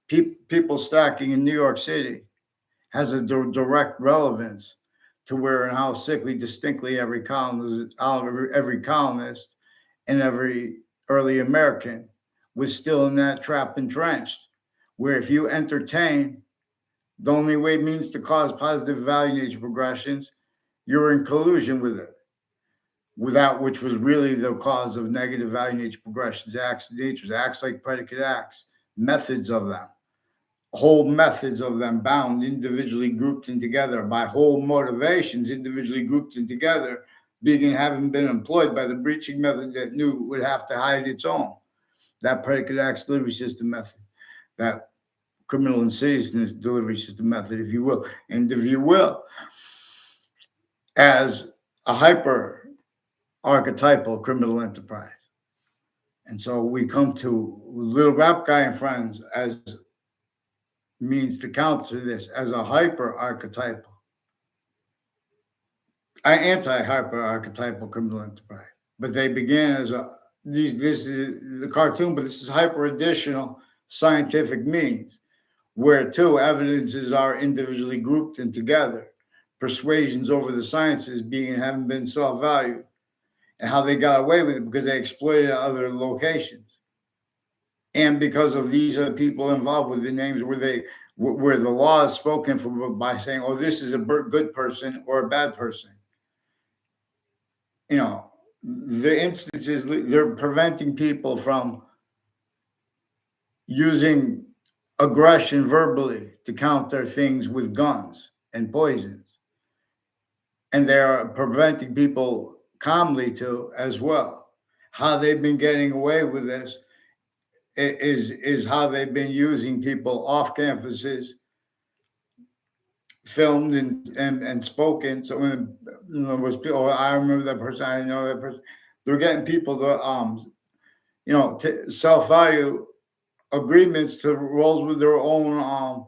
people stacking in New York City has a direct relevance to where and how sickly distinctly every colonist and every early American was still in that trap entrenched, where if you entertain the only way means to cause positive value nature progressions, you're in collusion with it, without which was really the cause of negative value nature progressions, acts, natures, acts like predicate acts, methods of them, whole methods of them bound, individually grouped and together by whole motivations, individually grouped and together, being and having been employed by the breaching method that knew it would have to hide its own. That predicate acts delivery system method, that criminal insidiousness delivery system method, if you will, and if you will, as a hyper archetypal criminal enterprise. And so we come to Little Rap Guy and Friends as means to counter this as a hyper archetypal, anti hyper archetypal criminal enterprise. But they began as this is the cartoon, but this is hyper additional scientific means, where two evidences are individually grouped and together, persuasions over the sciences being and having been self-valued, and how they got away with it because they exploited other locations. And because of these other people involved with the names where the law is spoken for by saying, oh, this is a good person or a bad person. You know, the instances, they're preventing people from using aggression verbally to counter things with guns and poisons. And they're preventing people calmly to as well. How they've been getting away with this is how they've been using people off campuses, filmed and spoken. So when was people, I remember that person, I know that person. They're getting people to to self-value agreements to roles with their own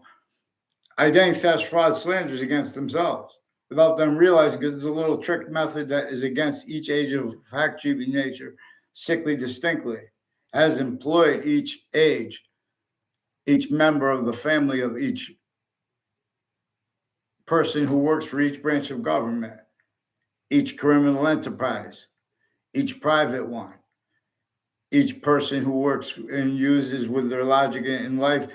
identity theft, fraud, slanders against themselves without them realizing, because it's a little trick method that is against each age of fact treatment nature, sickly distinctly, has employed each age, each member of the family of each person who works for each branch of government, each criminal enterprise, each private one, each person who works and uses with their logic in life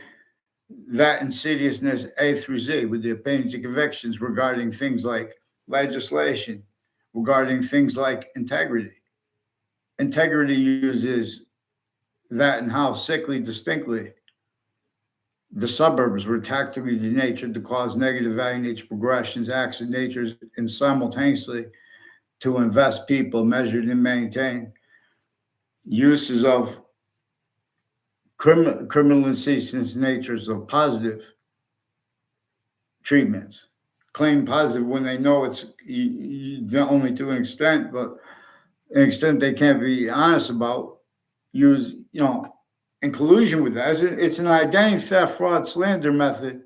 that insidiousness A through Z with the opinions and convictions regarding things like legislation, regarding things like integrity. Integrity uses that and how sickly distinctly the suburbs were tactically denatured to cause negative value nature progressions, acts of nature, and simultaneously to invest people measured and maintain uses of criminal insidiousness natures of positive treatments, claim positive when they know it's not only to an extent, but an extent they can't be honest about, use, in collusion with that. It's an identity theft, fraud, slander method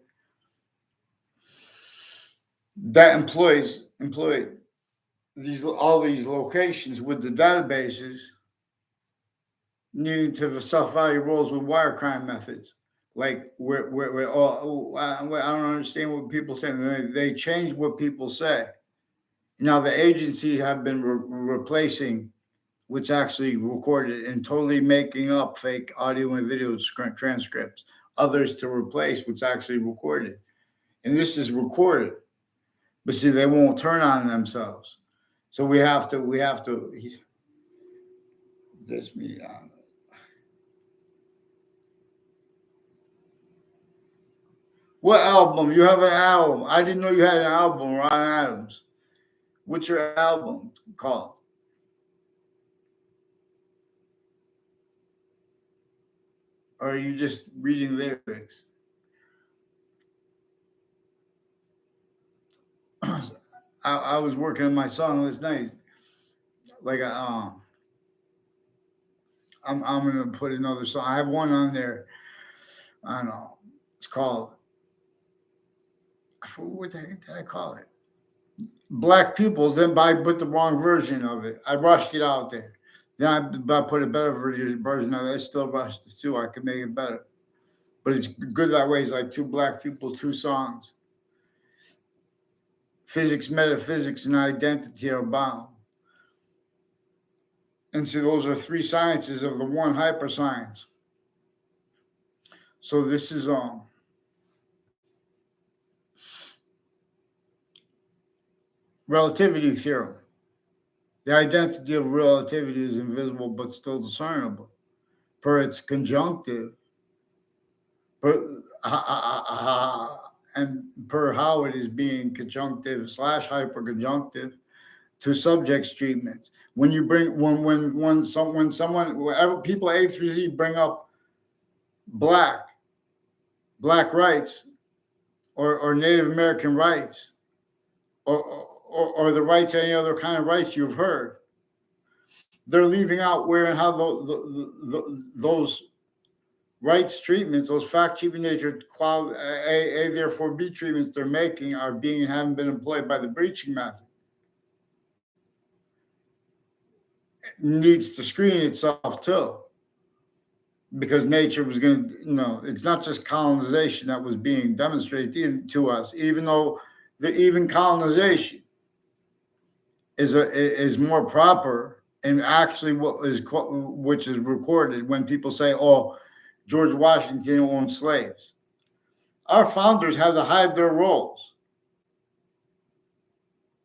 that employed all these locations with the databases needing to self-value roles with wire crime methods. Like we're all, I don't understand what people say. They change what people say Now the agencies have been replacing what's actually recorded and totally making up fake audio and video transcripts. Others to replace what's actually recorded, and this is recorded. But see, they won't turn on themselves. So we have to. This me on. What album? You have an album. I didn't know you had an album, Ron Adams. What's your album called? Or are you just reading lyrics? I was working on my song last night. Like I'm gonna put another song. I have one on there. I don't know. It's called. I forgot what the heck did I call it? Black Pupils. Then I put the wrong version of it. I rushed it out there. Then I put a better version of it. I still rushed it too. I could make it better, but it's good that way. It's like two black people, two songs. Physics, metaphysics, and identity are bound. And so those are three sciences of the one hyperscience. So this is relativity theorem. The identity of relativity is invisible but still discernible. Per its conjunctive, per, and per how it is being conjunctive / hyperconjunctive to subjects treatments. When you bring when someone whenever people A through Z bring up black rights or Native American rights or the rights, any other kind of rights you've heard, they're leaving out where and how those rights treatments, those fact treatment nature A therefore B treatments they're making are being and haven't been employed by the breaching method. It needs to screen itself too. Because nature was going to, it's not just colonization that was being demonstrated to us, even though even colonization is more proper and actually which is recorded when people say, "Oh, George Washington owned slaves." Our founders had to hide their roles,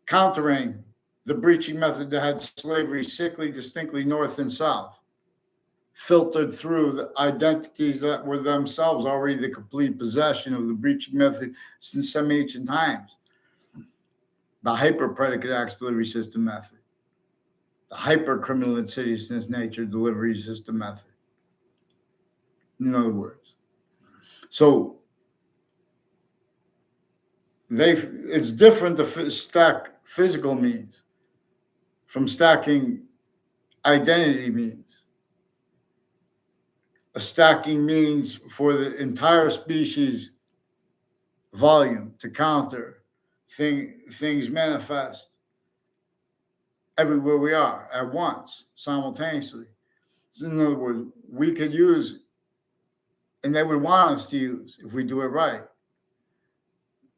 countering the breaching method that had slavery sickly distinctly north and south, filtered through the identities that were themselves already the complete possession of the breaching method since some ancient times. The hyper predicate acts delivery system method, the hyper criminal insidiousness nature delivery system method. In other words, so it's different to stack physical means from stacking identity means. A stacking means for the entire species volume to counter things manifest everywhere we are at once, simultaneously. So in other words, we could use, and they would want us to use, if we do it right,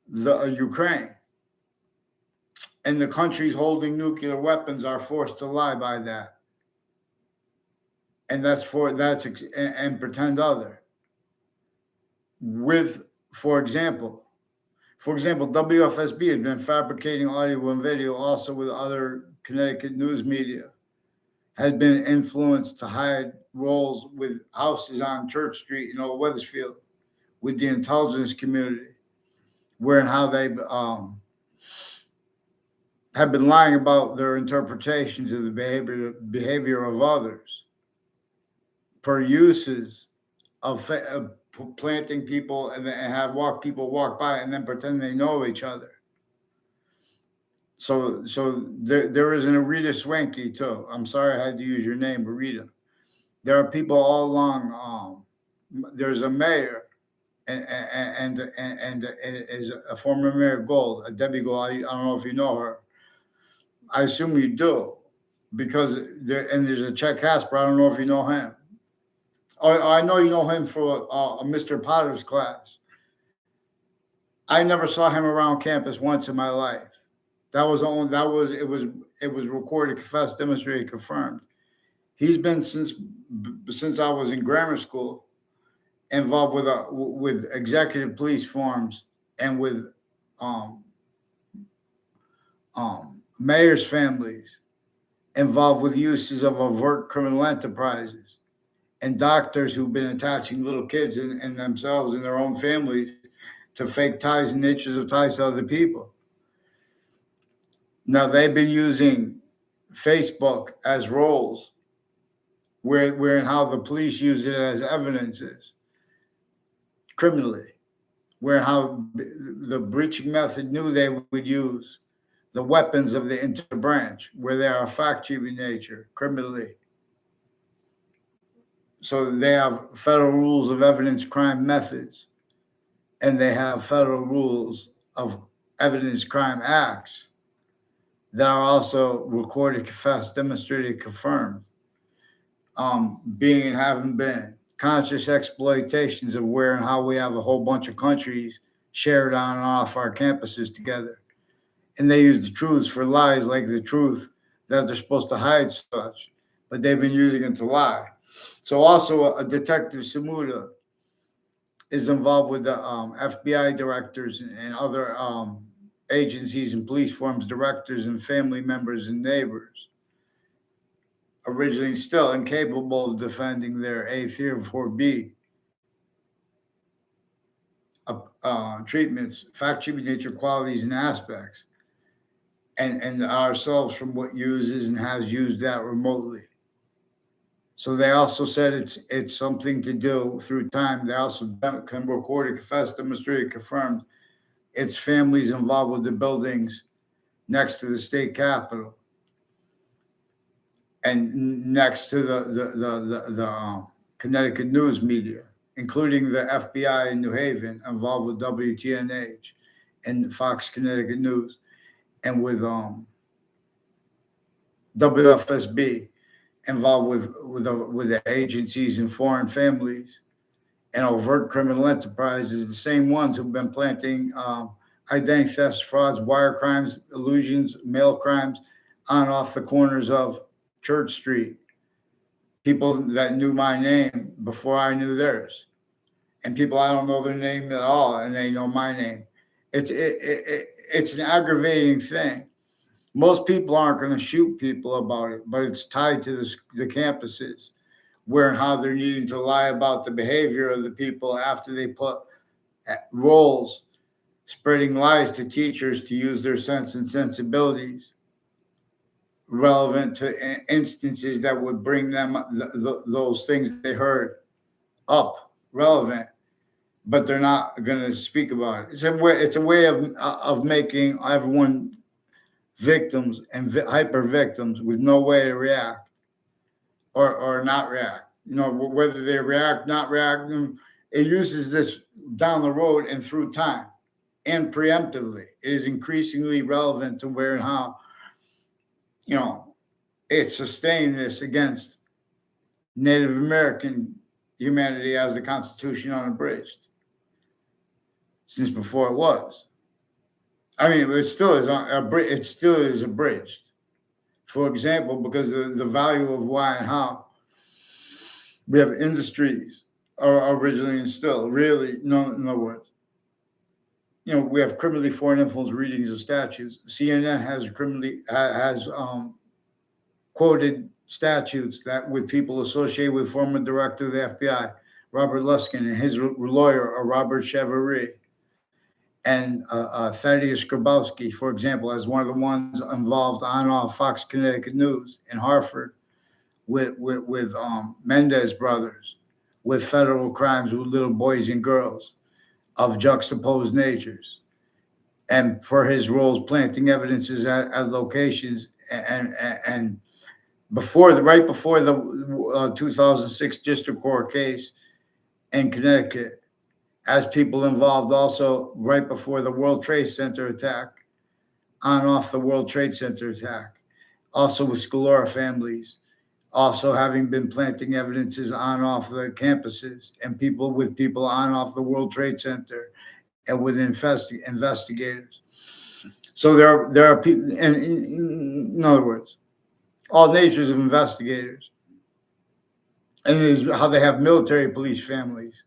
the Ukraine. And the countries holding nuclear weapons are forced to lie by that. And and pretend other. For example, WFSB has been fabricating audio and video also with other Connecticut news media, has been influenced to hide roles with houses on Church Street in Old Weathersfield with the intelligence community, where and how they have been lying about their interpretations of the behavior of others per uses of planting people and have people walk by and then pretend they know each other. So there is an Rita Swanky too. I'm sorry I had to use your name, Rita. There are people all along. There's a mayor and is a former mayor Gold, Debbie Gold. I don't know if you know her. I assume you do, because there's a Chet Casper. I don't know if you know him. I know you know him for a Mr. Potter's class. I never saw him around campus once in my life. It was recorded, confessed, demonstrated, confirmed. He's been since I was in grammar school involved with executive police forms and with um, mayors' families, involved with uses of overt criminal enterprises, and doctors who've been attaching little kids in themselves and their own families to fake ties and natures of ties to other people. Now they've been using Facebook as roles where and how the police use it as evidences criminally, where and how the breaching method knew they would use the weapons of the interbranch, where they are factual in nature, criminally. So they have federal rules of evidence crime methods, and they have federal rules of evidence crime acts that are also recorded, confessed, demonstrated, confirmed, being and having been conscious exploitations of where and how we have a whole bunch of countries shared on and off our campuses together. And they use the truths for lies, like the truth that they're supposed to hide such, but they've been using it to lie. So also a Detective Samuda is involved with the FBI directors and other agencies and police forms directors and family members and neighbors, originally still incapable of defending their A3 or 4B treatments, factual nature, qualities, and aspects, and ourselves from what uses and has used that remotely. So they also said it's something to do through time. They also can record it, confess, demonstrate, confirmed. It's families involved with the buildings next to the state capitol and next to the Connecticut news media, including the FBI in New Haven, involved with WTNH and Fox Connecticut News, and with WFSB, involved with the agencies and foreign families and overt criminal enterprises, the same ones who've been planting identity thefts, frauds, wire crimes, illusions, mail crimes on off the corners of Church Street. People that knew my name before I knew theirs, and people I don't know their name at all, and they know my name. It's an aggravating thing. Most people aren't going to shoot people about it, but it's tied to the campuses, where and how they're needing to lie about the behavior of the people after they put roles, spreading lies to teachers to use their sense and sensibilities relevant to instances that would bring them those things they heard up relevant, but they're not going to speak about it. It's a way of making everyone victims and hyper victims with no way to react or not react. Whether they react, not react, it uses this down the road and through time and preemptively. It is increasingly relevant to where and how, it's sustained this against Native American humanity as the Constitution unabridged since before it was. I mean, it still is abridged. For example, because of the value of why and how we have industries are originally and still really, in other words, we have criminally foreign influence readings of statutes. CNN has quoted statutes that with people associated with former director of the FBI, Robert Luskin, and his lawyer, Robert Chevalier, and Thaddeus Grabowski, for example, as one of the ones involved on Fox Connecticut News in Hartford with Mendez brothers, with federal crimes with little boys and girls of juxtaposed natures, and for his roles planting evidences at locations and right before the 2006 district court case in Connecticut, as people involved also right before the World Trade Center attack, on off the World Trade Center attack, also with Scalora families, also having been planting evidences on off the campuses and people on off the World Trade Center and with investigators. So there are people, and in other words, all natures of investigators, and it is how they have military police families.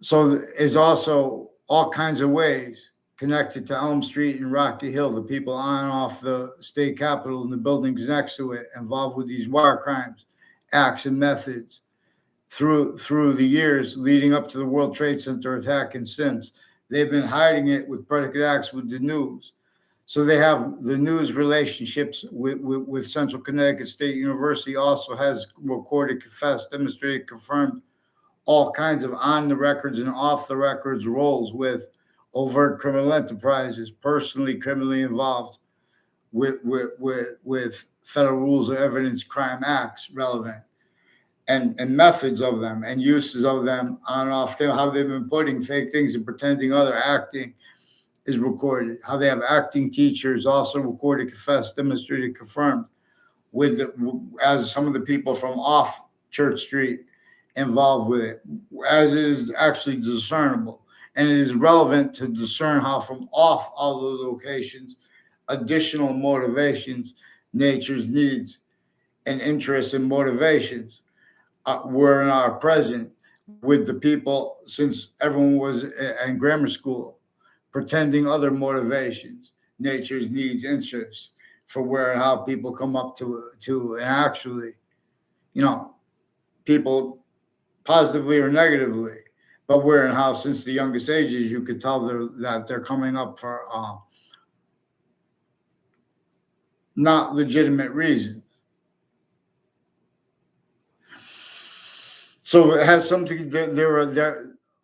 So is also all kinds of ways connected to Elm Street and Rocky Hill, the people on and off the state capitol and the buildings next to it, involved with these war crimes, acts, and methods through the years leading up to the World Trade Center attack and since. They've been hiding it with predicate acts with the news. So they have the news relationships with Central Connecticut State University also has recorded, confessed, demonstrated, confirmed all kinds of on the records and off the records roles with overt criminal enterprises, personally criminally involved with federal rules of evidence crime acts relevant and methods of them and uses of them on and off, how they've been putting fake things and pretending other acting is recorded, how they have acting teachers also recorded, confessed, demonstrated, confirmed with as some of the people from off Church Street involved with it, as it is actually discernible. And it is relevant to discern how from off all those locations, additional motivations, nature's needs, and interests and motivations were and are present with the people since everyone was in grammar school, pretending other motivations, nature's needs, interests for where and how people come up to and actually, people positively or negatively, but where and how since the youngest ages you could tell that they're coming up for not legitimate reasons. So it has something. Joe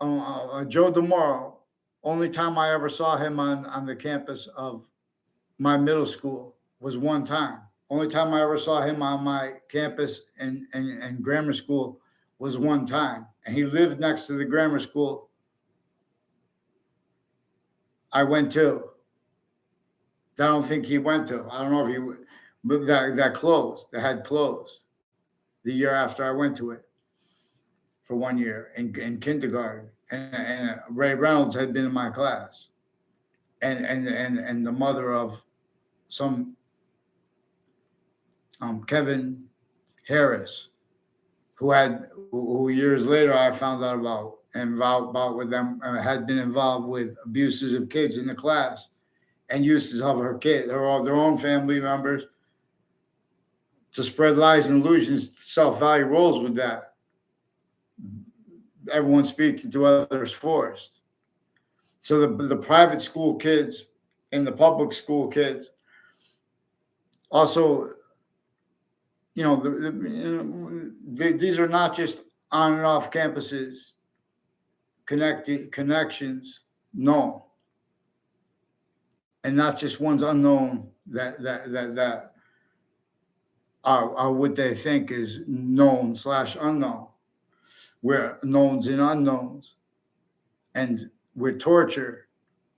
DeMoro. Only time I ever saw him on the campus of my middle school was one time. Only time I ever saw him on my campus and grammar school was one time. And he lived next to the grammar school I went to. I don't think he went to. I don't know if he, but that closed. That had closed the year after I went to it for 1 year in kindergarten. And Ray Reynolds had been in my class, and the mother of some Kevin Harris, who years later I found out about and about with them, had been involved with abuses of kids in the class and uses of her kid, their own family members, to spread lies and illusions, self-value roles with that. Everyone speaking to others forced. So the private school kids and the public school kids also, these are not just on and off campuses connections, no, and not just ones unknown that are what they think is known / unknown. We're knowns and unknowns, and with torture,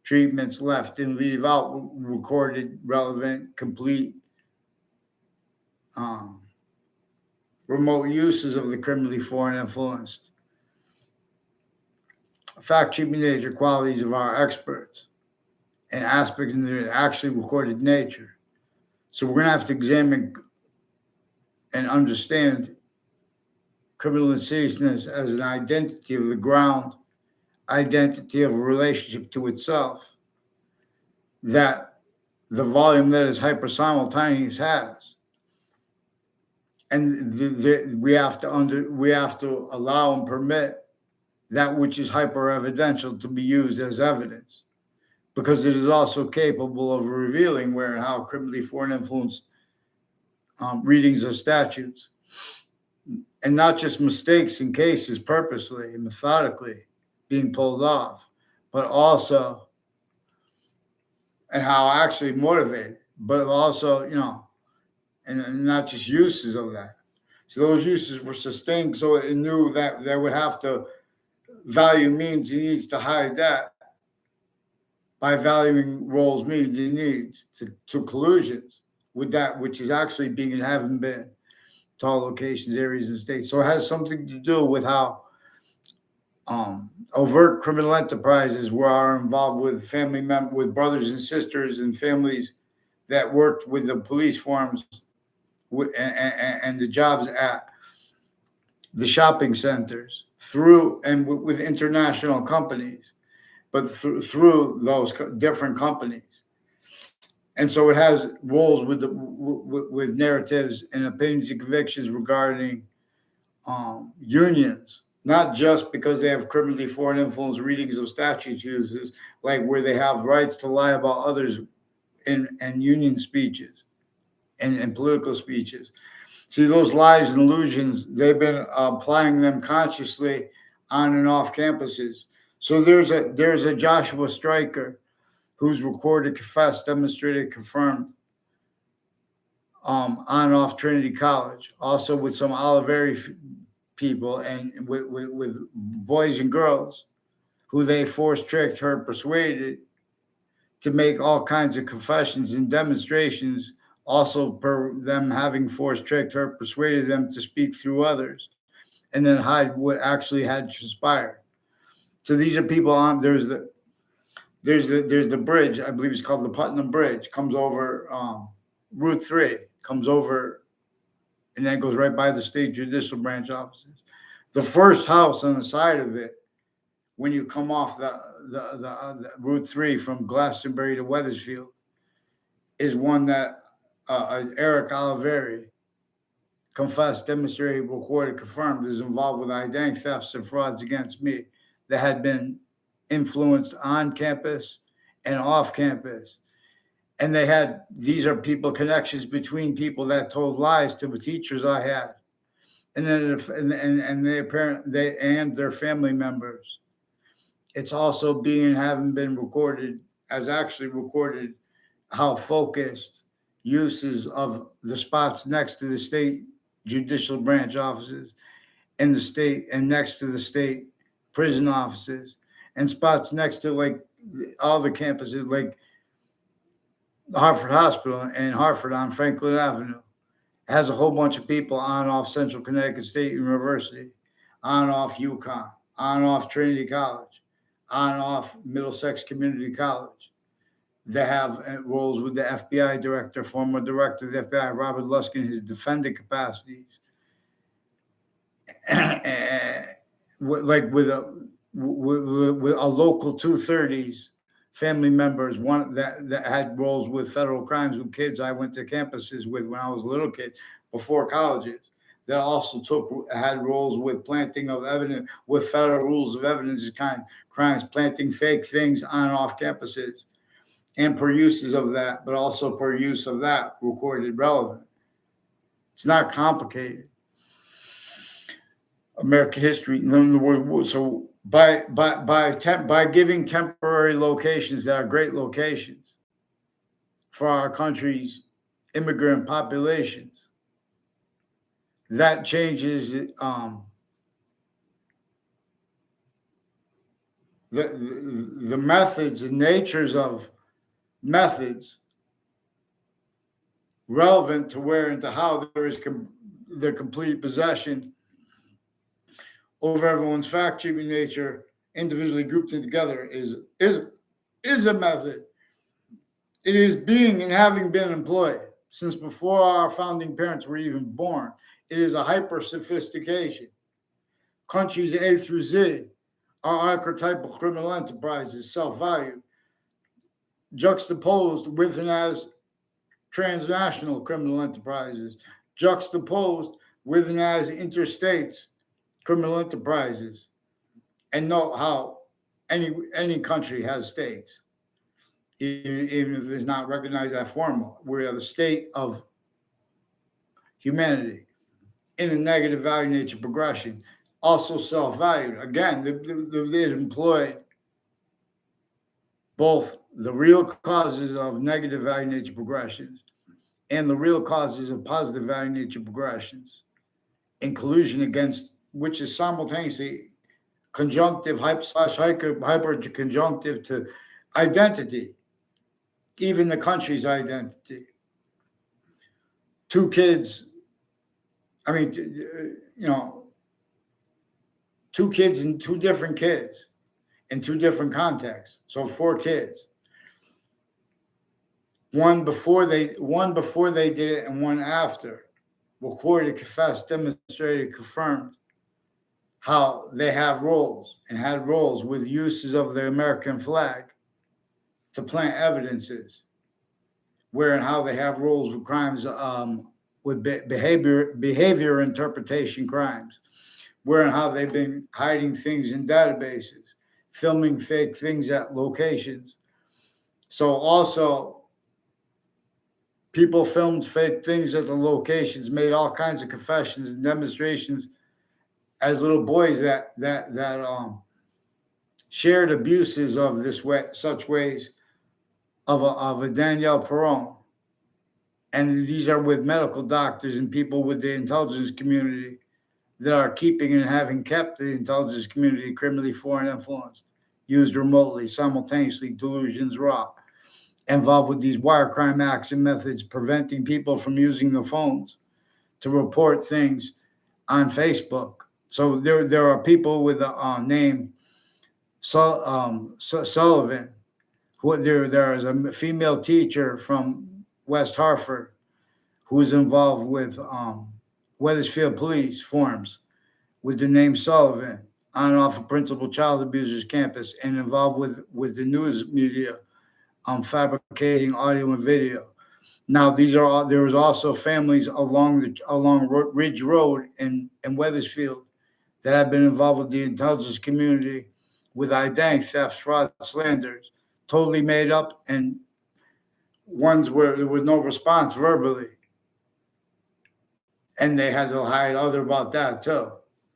treatments left and leave out recorded, relevant, complete, remote uses of the criminally foreign influenced, fact-cheating nature qualities of our experts, and aspects in their actually recorded nature. So we're going to have to examine and understand criminal insidiousness as an identity of the ground, identity of a relationship to itself, that the volume that is hypersimultaneous has. And we have to allow and permit that which is hyper-evidential to be used as evidence, because it is also capable of revealing where and how criminally foreign influence readings of statutes, and not just mistakes in cases purposely and methodically being pulled off, but also and how actually motivated, but also, and not just uses of that. So those uses were sustained, so it knew that they would have to value means and needs to hide that by valuing roles, means, and needs to collusions with that which is actually being and haven't been to all locations, areas, and states. So it has something to do with how overt criminal enterprises were are involved with with brothers and sisters and families that worked with the police forms and the jobs at the shopping centers through and with international companies, but through those different companies. And so it has roles with narratives and opinions and convictions regarding unions, not just because they have criminally foreign influence readings of statutes uses, like where they have rights to lie about others in union speeches and political speeches. See, those lies and illusions, they've been applying them consciously on and off campuses. So there's a Joshua Stryker who's recorded, confessed, demonstrated, confirmed on and off Trinity College, also with some Oliveri people and with boys and girls who they forced, tricked, hurt, persuaded to make all kinds of confessions and demonstrations, also per them having forced, tricked, hurt, persuaded them to speak through others and then hide what actually had transpired. So these are people on there's the bridge, I believe it's called the Putnam Bridge, comes over Route 3, comes over and then goes right by the state judicial branch offices. The first house on the side of it, when you come off the Route 3 from Glastonbury to Wethersfield, is one that Eric Oliveri confessed, demonstrated, recorded, confirmed is involved with identity thefts and frauds against me that had been influenced on campus and off campus. And these are people, connections between people that told lies to the teachers I had. And then they and their family members. It's also having been recorded, as actually recorded, how focused uses of the spots next to the state judicial branch offices in the state and next to the state prison offices and spots next to like all the campuses, like the Hartford Hospital in Hartford on Franklin Avenue. It has a whole bunch of people on off Central Connecticut State University, on off UConn, on off Trinity College, on off Middlesex Community College. They have roles with the FBI director, former director of the FBI, Robert Luskin, his defendant capacities. Like with a local 230s family members, one that had roles with federal crimes with kids I went to campuses with when I was a little kid before colleges, that also had roles with planting of evidence with federal rules of evidence kind crimes, planting fake things on and off campuses, and per uses of that, but also per use of that recorded relevant. It's not complicated. American history. So by giving temporary locations that are great locations for our country's immigrant populations, that changes the methods and natures of methods relevant to where and to how there is the complete possession over everyone's fact-cheating nature, individually grouped together, is a method. It is being and having been employed since before our founding parents were even born. It is a hyper-sophistication. Countries A through Z are archetypal criminal enterprises, self-valued, juxtaposed with and as transnational criminal enterprises, juxtaposed with and as interstates criminal enterprises, and know how any country has states, even if it's not recognized that formal. We are the state of humanity in a negative value nature progression, also self-valued. Again, they employ both the real causes of negative value nature progressions and the real causes of positive value nature progressions in collusion against, which is simultaneously conjunctive hyper conjunctive to identity, even the country's identity. Two kids, I mean, two kids and two different kids in two different contexts. So four kids. One before they did it and one after. Recorded, confessed, demonstrated, confirmed how they have roles and had roles with uses of the American flag to plant evidences, where and how they have roles with crimes, with behavior interpretation crimes, where and how they've been hiding things in databases, filming fake things at locations. So also, people filmed fake things at the locations, made all kinds of confessions and demonstrations as little boys that shared abuses of such ways of a Danielle Perron. And these are with medical doctors and people with the intelligence community that are keeping and having kept the intelligence community criminally foreign influenced, used remotely, simultaneously, delusions raw, involved with these wire crime acts and methods, preventing people from using the phones to report things on Facebook. So there are people with a name Sullivan. There is a female teacher from West Hartford who's involved with Weathersfield Police Forms with the name Sullivan on and off a principal child abusers campus, and involved with the news media fabricating audio and video. Now there was also families along Ridge Road in Weathersfield that have been involved with the intelligence community with identity theft, fraud, slanders, totally made up, and ones where there was no response verbally, and they had to hide other about that too,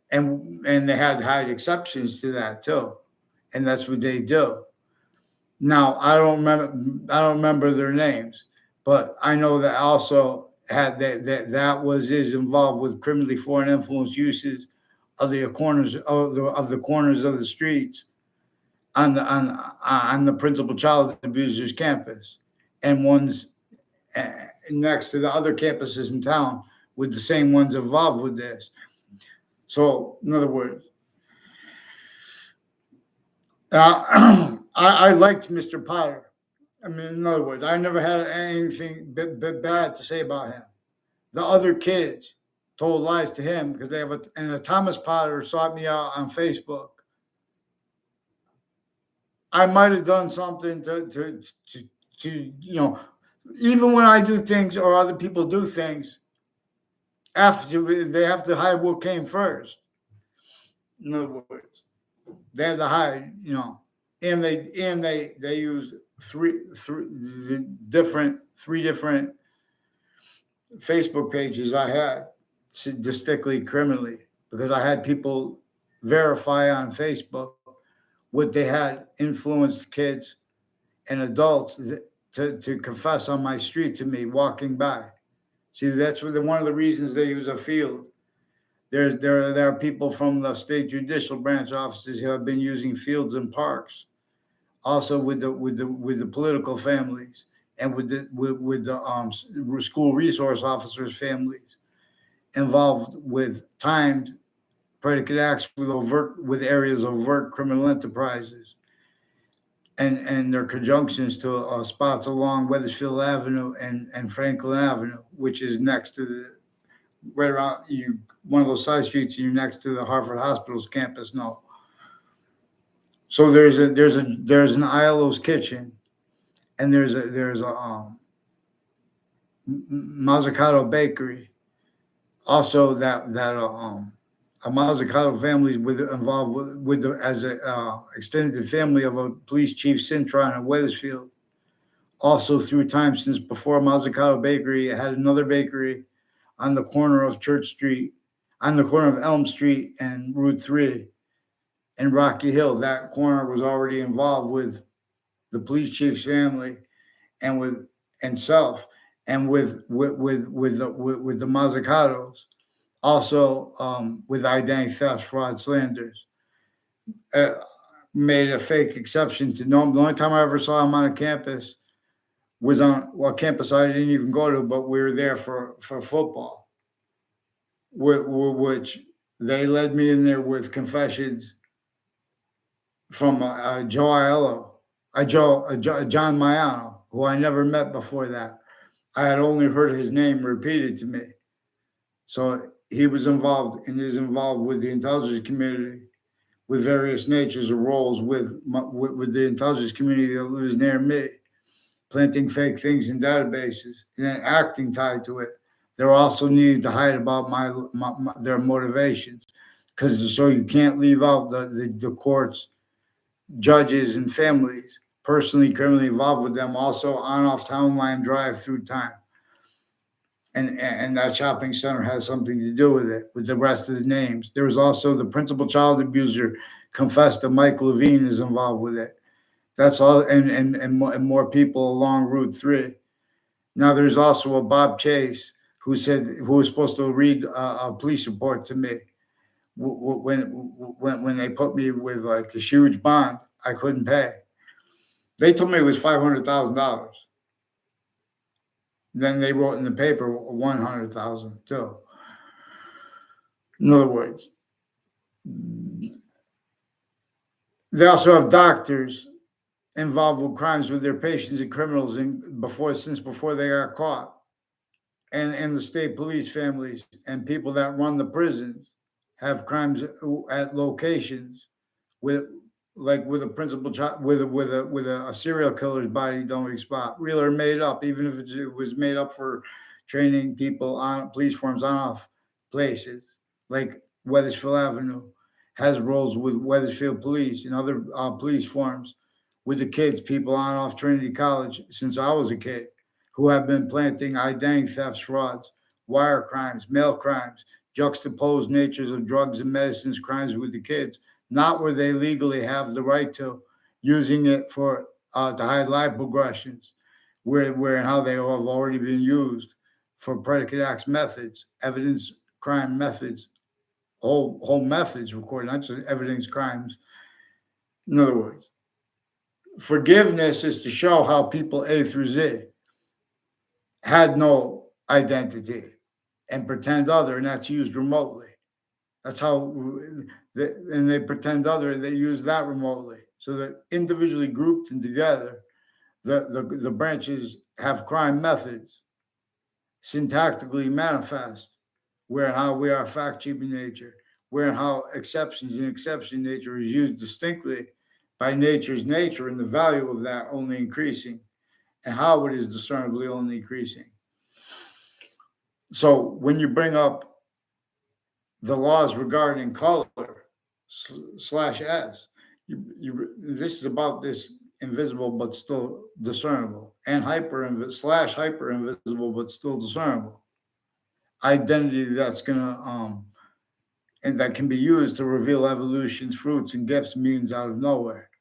and they had to hide exceptions to that too, and that's what they do. Now I don't remember their names, but I know that also had that was is involved with criminally foreign influence uses of the corners of the corners of the streets on the principal child abusers campus, and ones next to the other campuses in town with the same ones involved with this. So in other words, I liked Mr. Potter. I mean, in other words, I never had anything bad to say about him. The other kids told lies to him because they have and Thomas Potter sought me out on Facebook. I might have done something to even when I do things or other people do things, after they have to hide what came first. In other words, they have to hide, and they use three different Facebook pages I had distinctly criminally, because I had people verify on Facebook what they had influenced kids and adults to confess on my street to me walking by. See, that's one of the reasons they use a field. There are people from the state judicial branch offices who have been using fields and parks, also with the political families and with the school resource officers' families involved with timed predicate acts with areas of overt criminal enterprises and their conjunctions to spots along Weathersfield Avenue and Franklin Avenue, which is next to right around one of those side streets, and you're next to the Hartford Hospital's campus. No. So there's an Ilo's Kitchen, and there's a Mazzucato Bakery. Also, that a Mazzucato family is involved with as a extended family of a police chief Cintron in Weathersfield. Also, through time since before Mazzucato Bakery, it had another bakery on the corner of Church Street, on the corner of Elm Street and Route 3 in Rocky Hill. That corner was already involved with the police chief's family and with self and with the Mazzucatos. Also, with identity theft, fraud, slanders. Made a fake exception to norm. The only time I ever saw him on a campus was on a campus I didn't even go to, but we were there for football, which They led me in there with confessions from Joe Aiello, John Maiano, who I never met before that. I had only heard his name repeated to me. So he was involved and is involved with the intelligence community, with various natures of roles with the intelligence community that lives near me, planting fake things in databases and then acting tied to it. They're also needing to hide about their motivations, because so you can't leave out the courts, judges, and families personally criminally involved with them, also on off town line drive through time. And that shopping center has something to do with it, with the rest of the names. There was also the principal child abuser confessed that Mike Levine is involved with it. That's all, and more people along Route 3. Now, there's also a Bob Chase who was supposed to read a police report to me when they put me with like this huge bond I couldn't pay. They told me it was $500,000. Then they wrote in the paper 100,000 too. In other words, they also have doctors involved with crimes with their patients and criminals since before they got caught, and the state police families and people that run the prisons have crimes at locations with with a principal child with a serial killer's body don't spot, real or made up, even if it was made up for training people on police forms on off places like Weathersfield Avenue has roles with Weathersfield Police and other police forms with the kids, people on off Trinity College since I was a kid, who have been planting identity thefts, frauds, wire crimes, mail crimes, juxtaposed natures of drugs and medicines crimes with the kids, not where they legally have the right to, using it for to hide life progressions, where and how they have already been used for predicate acts methods, evidence crime methods, whole methods recorded, not just evidence crimes. In other words, forgiveness is to show how people A through Z had no identity and pretend other, and that's used remotely. That's how, and they pretend other, they use that remotely. So that individually grouped and together, the branches have crime methods, syntactically manifest, where and how we are fact cheap in nature, where and how exceptions in exception nature is used distinctly by nature's nature and the value of that only increasing, and how it is discernibly only increasing. So when you bring up the laws regarding color /S, this is about this invisible but still discernible, and hyper invisible but still discernible identity that's gonna and that can be used to reveal evolution's fruits and gifts, means out of nowhere,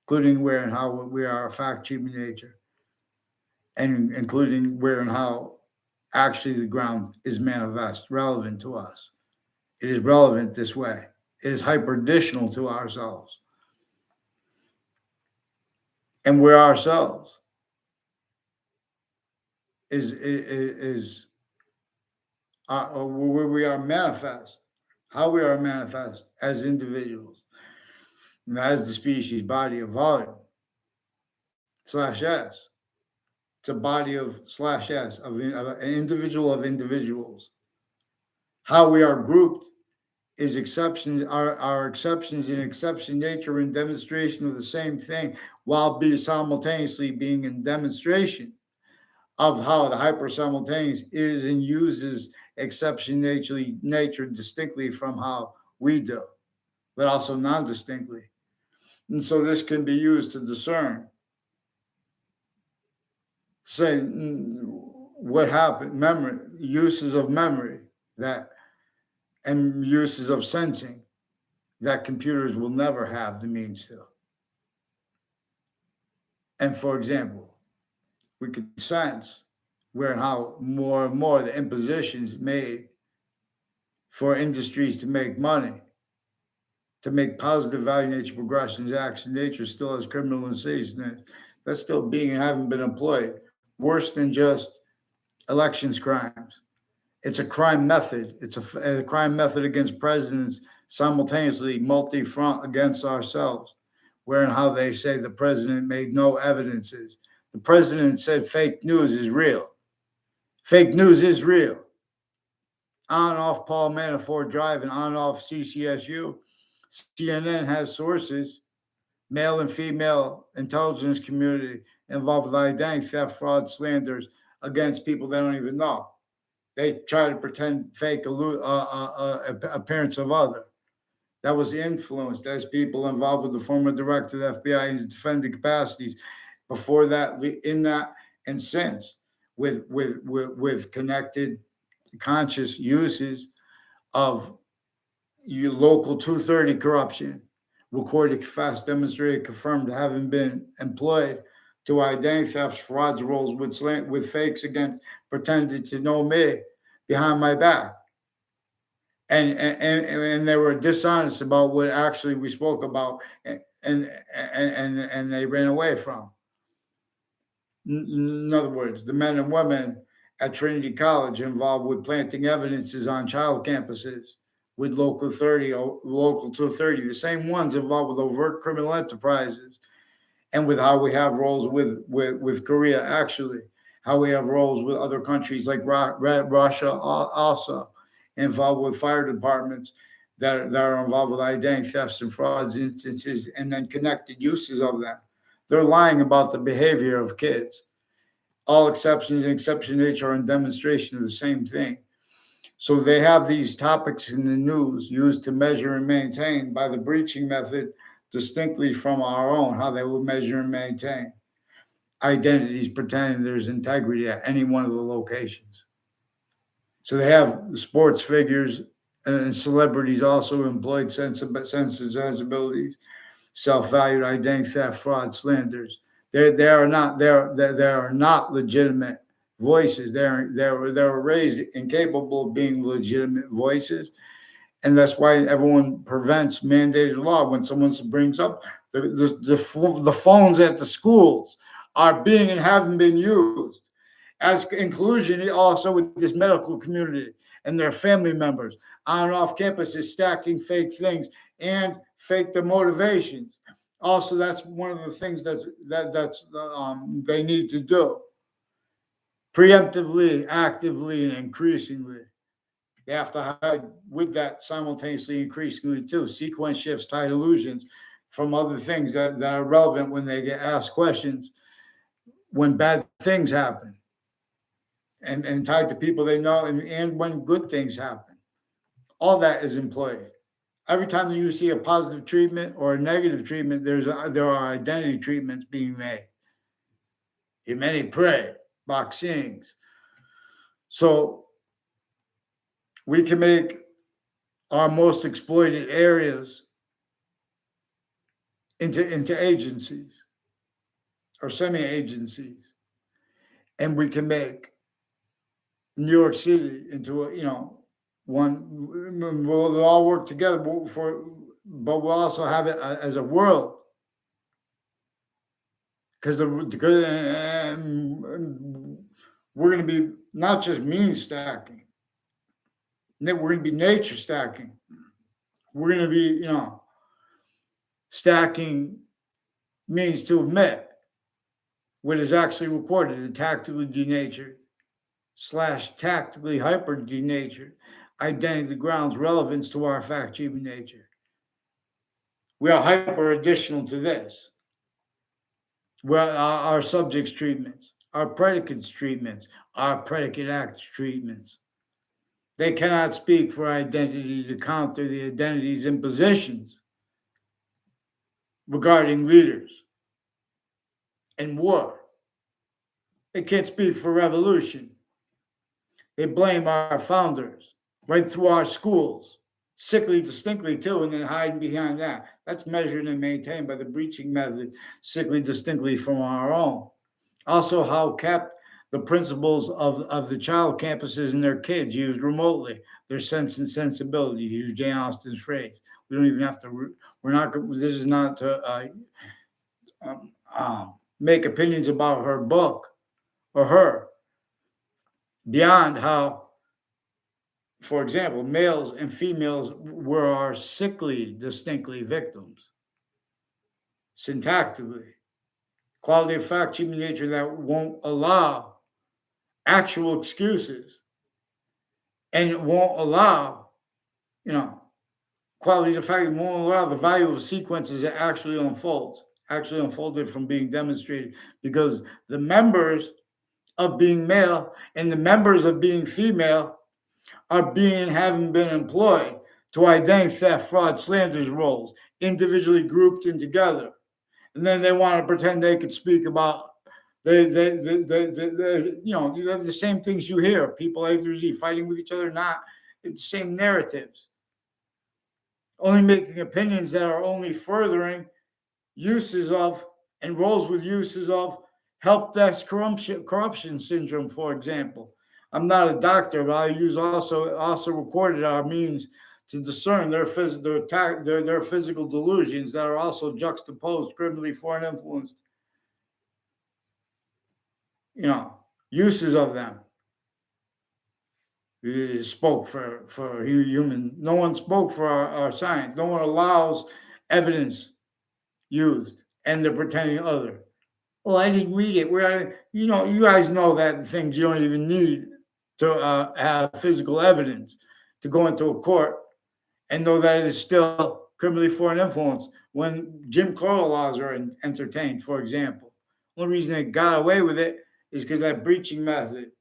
including where and how we are a fact cheap in nature, and including where and how actually the ground is manifest, relevant to us. It is relevant this way. It is hyper-additional to ourselves. And where ourselves is where we are manifest, how we are manifest as individuals, and as the species body of volume /S. It's a body of /S of an individual of individuals. How we are grouped is exceptions, our exceptions in exception nature and demonstration of the same thing, while simultaneously being in demonstration of how the hyper simultaneous is and uses exception nature distinctly from how we do, but also non-distinctly. And so this can be used to discern, say, what happened, memory, uses of memory that, and uses of sensing that computers will never have the means to. And for example, we could sense where and how more and more the impositions made for industries to make money, to make positive value nature progressions, acts in nature still has criminal incision. That's still being and having been employed, worse than just elections crimes It's a crime method. It's a crime method against presidents, simultaneously multi-front against ourselves, wherein how they say the president made no evidences. The president said fake news is real. Fake news is real. On and off Paul Manafort Drive and on and off CCSU, CNN has sources, male and female intelligence community involved with identity theft, fraud, slanders against people they don't even know. They try to pretend fake appearance of other. That was influenced. There's people involved with the former director of the FBI in his defending capacities. Before that, in that, and since, with connected, conscious uses of local 230 corruption, recorded, confessed, demonstrated, confirmed having been employed to identity thefts, frauds, roles with fakes against pretended to know me behind my back. And they were dishonest about what actually we spoke about, and they ran away from. In other words, the men and women at Trinity College involved with planting evidences on child campuses with local 30 or local 230, the same ones involved with overt criminal enterprises, and with how we have roles with Korea, actually, how we have roles with other countries like Russia also, involved with fire departments that are involved with identity thefts and frauds instances, and then connected uses of them. They're lying about the behavior of kids. All exceptions and exception H are in demonstration of the same thing. So they have these topics in the news used to measure and maintain by the breaching method distinctly from our own, how they would measure and maintain identities, pretending there's integrity at any one of the locations. So they have sports figures and celebrities also employed sensibilities, self-valued identity theft, fraud, slanders. They are not legitimate voices. They were raised incapable of being legitimate voices, and that's why everyone prevents mandated law when someone brings up the phones at the schools are being and haven't been used as inclusion also with this medical community and their family members on and off campuses stacking fake things and fake the motivations. Also, that's one of the things that's they need to do preemptively, actively, and increasingly. They have to hide with that simultaneously, increasingly too. Sequence shifts, tied illusions from other things that are relevant when they get asked questions when bad things happen, and tied to people they know, and when good things happen. All that is employed. Every time that you see a positive treatment or a negative treatment, there are identity treatments being made. Many pray, boxings. So we can make our most exploited areas into agencies or semi-agencies, and we can make New York City into one. We'll all work together but we'll also have it as a world, because we're going to be not just mean stacking, we're going to be nature stacking. We're going to be stacking means to admit what is actually recorded and tactically denatured / tactically hyper denatured identity grounds relevance to our fact human nature. We are hyper additional to this. Where our subjects treatments, our predicates treatments, our predicate acts treatments. They cannot speak for identity to counter the identities impositions regarding leaders and war. They can't speak for revolution. They blame our founders right through our schools, sickly distinctly too, and then hiding behind that. That's measured and maintained by the breaching method, sickly distinctly from our own. Also, how kept the principles of the child campuses and their kids used remotely, their sense and sensibility, use Jane Austen's phrase. We don't even have to, we're not, this is not to make opinions about her book or her, beyond how For example, males and females were our sickly, distinctly victims, syntactically. Quality of fact, human nature that won't allow actual excuses and won't allow, you know, qualities of fact won't allow the value of sequences that actually unfolded from being demonstrated because the members of being male and the members of being female are being having been employed to identify theft, fraud, slanders roles, individually grouped and together. And then they want to pretend they could speak about they're the same things you hear, people A through Z fighting with each other, not it's the same narratives, only making opinions that are only furthering uses of and roles with uses of help desk corruption syndrome, for example. I'm not a doctor, but I use also recorded our means to discern their physical delusions that are also juxtaposed criminally foreign influence, uses of them. Spoke for human. No one spoke for our science. No one allows evidence used, and they're pretending other. Oh, I didn't read it. You guys know that things you don't even need to have physical evidence to go into a court and know that it is still criminally foreign influence when Jim Crow laws are entertained, for example. The only reason they got away with it is because that breaching method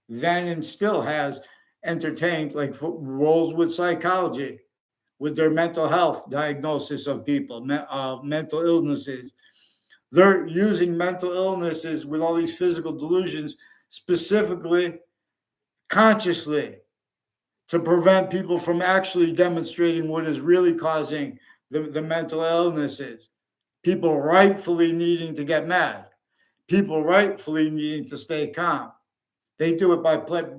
then and still has entertained like roles with psychology, with their mental health diagnosis of people, mental illnesses. They're using mental illnesses with all these physical delusions specifically, consciously, to prevent people from actually demonstrating what is really causing the mental illnesses. People rightfully needing to get mad, people rightfully needing to stay calm. They do it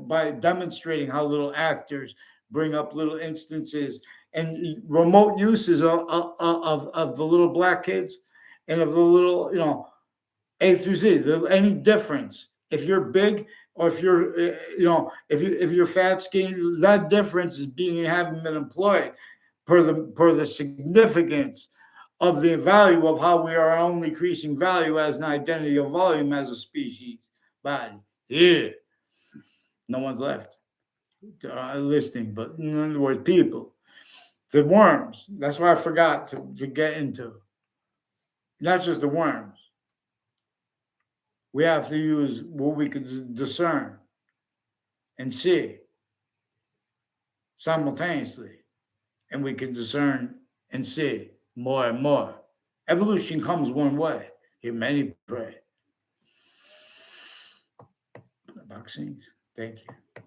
by demonstrating how little actors bring up little instances and remote uses of the little black kids and of the little, A through Z. Any difference? If you're big or if you're, if you're fat, skinny, that difference is being having been employed per the significance of the value of how we are only increasing value as an identity of volume as a species body. Yeah. No one's left listening, but in other words, people, the worms. That's why I forgot to get into. Not just the worms. We have to use what we can discern and see simultaneously, and we can discern and see more and more. Evolution comes one way. Hear many pray. Vaccines. Thank you.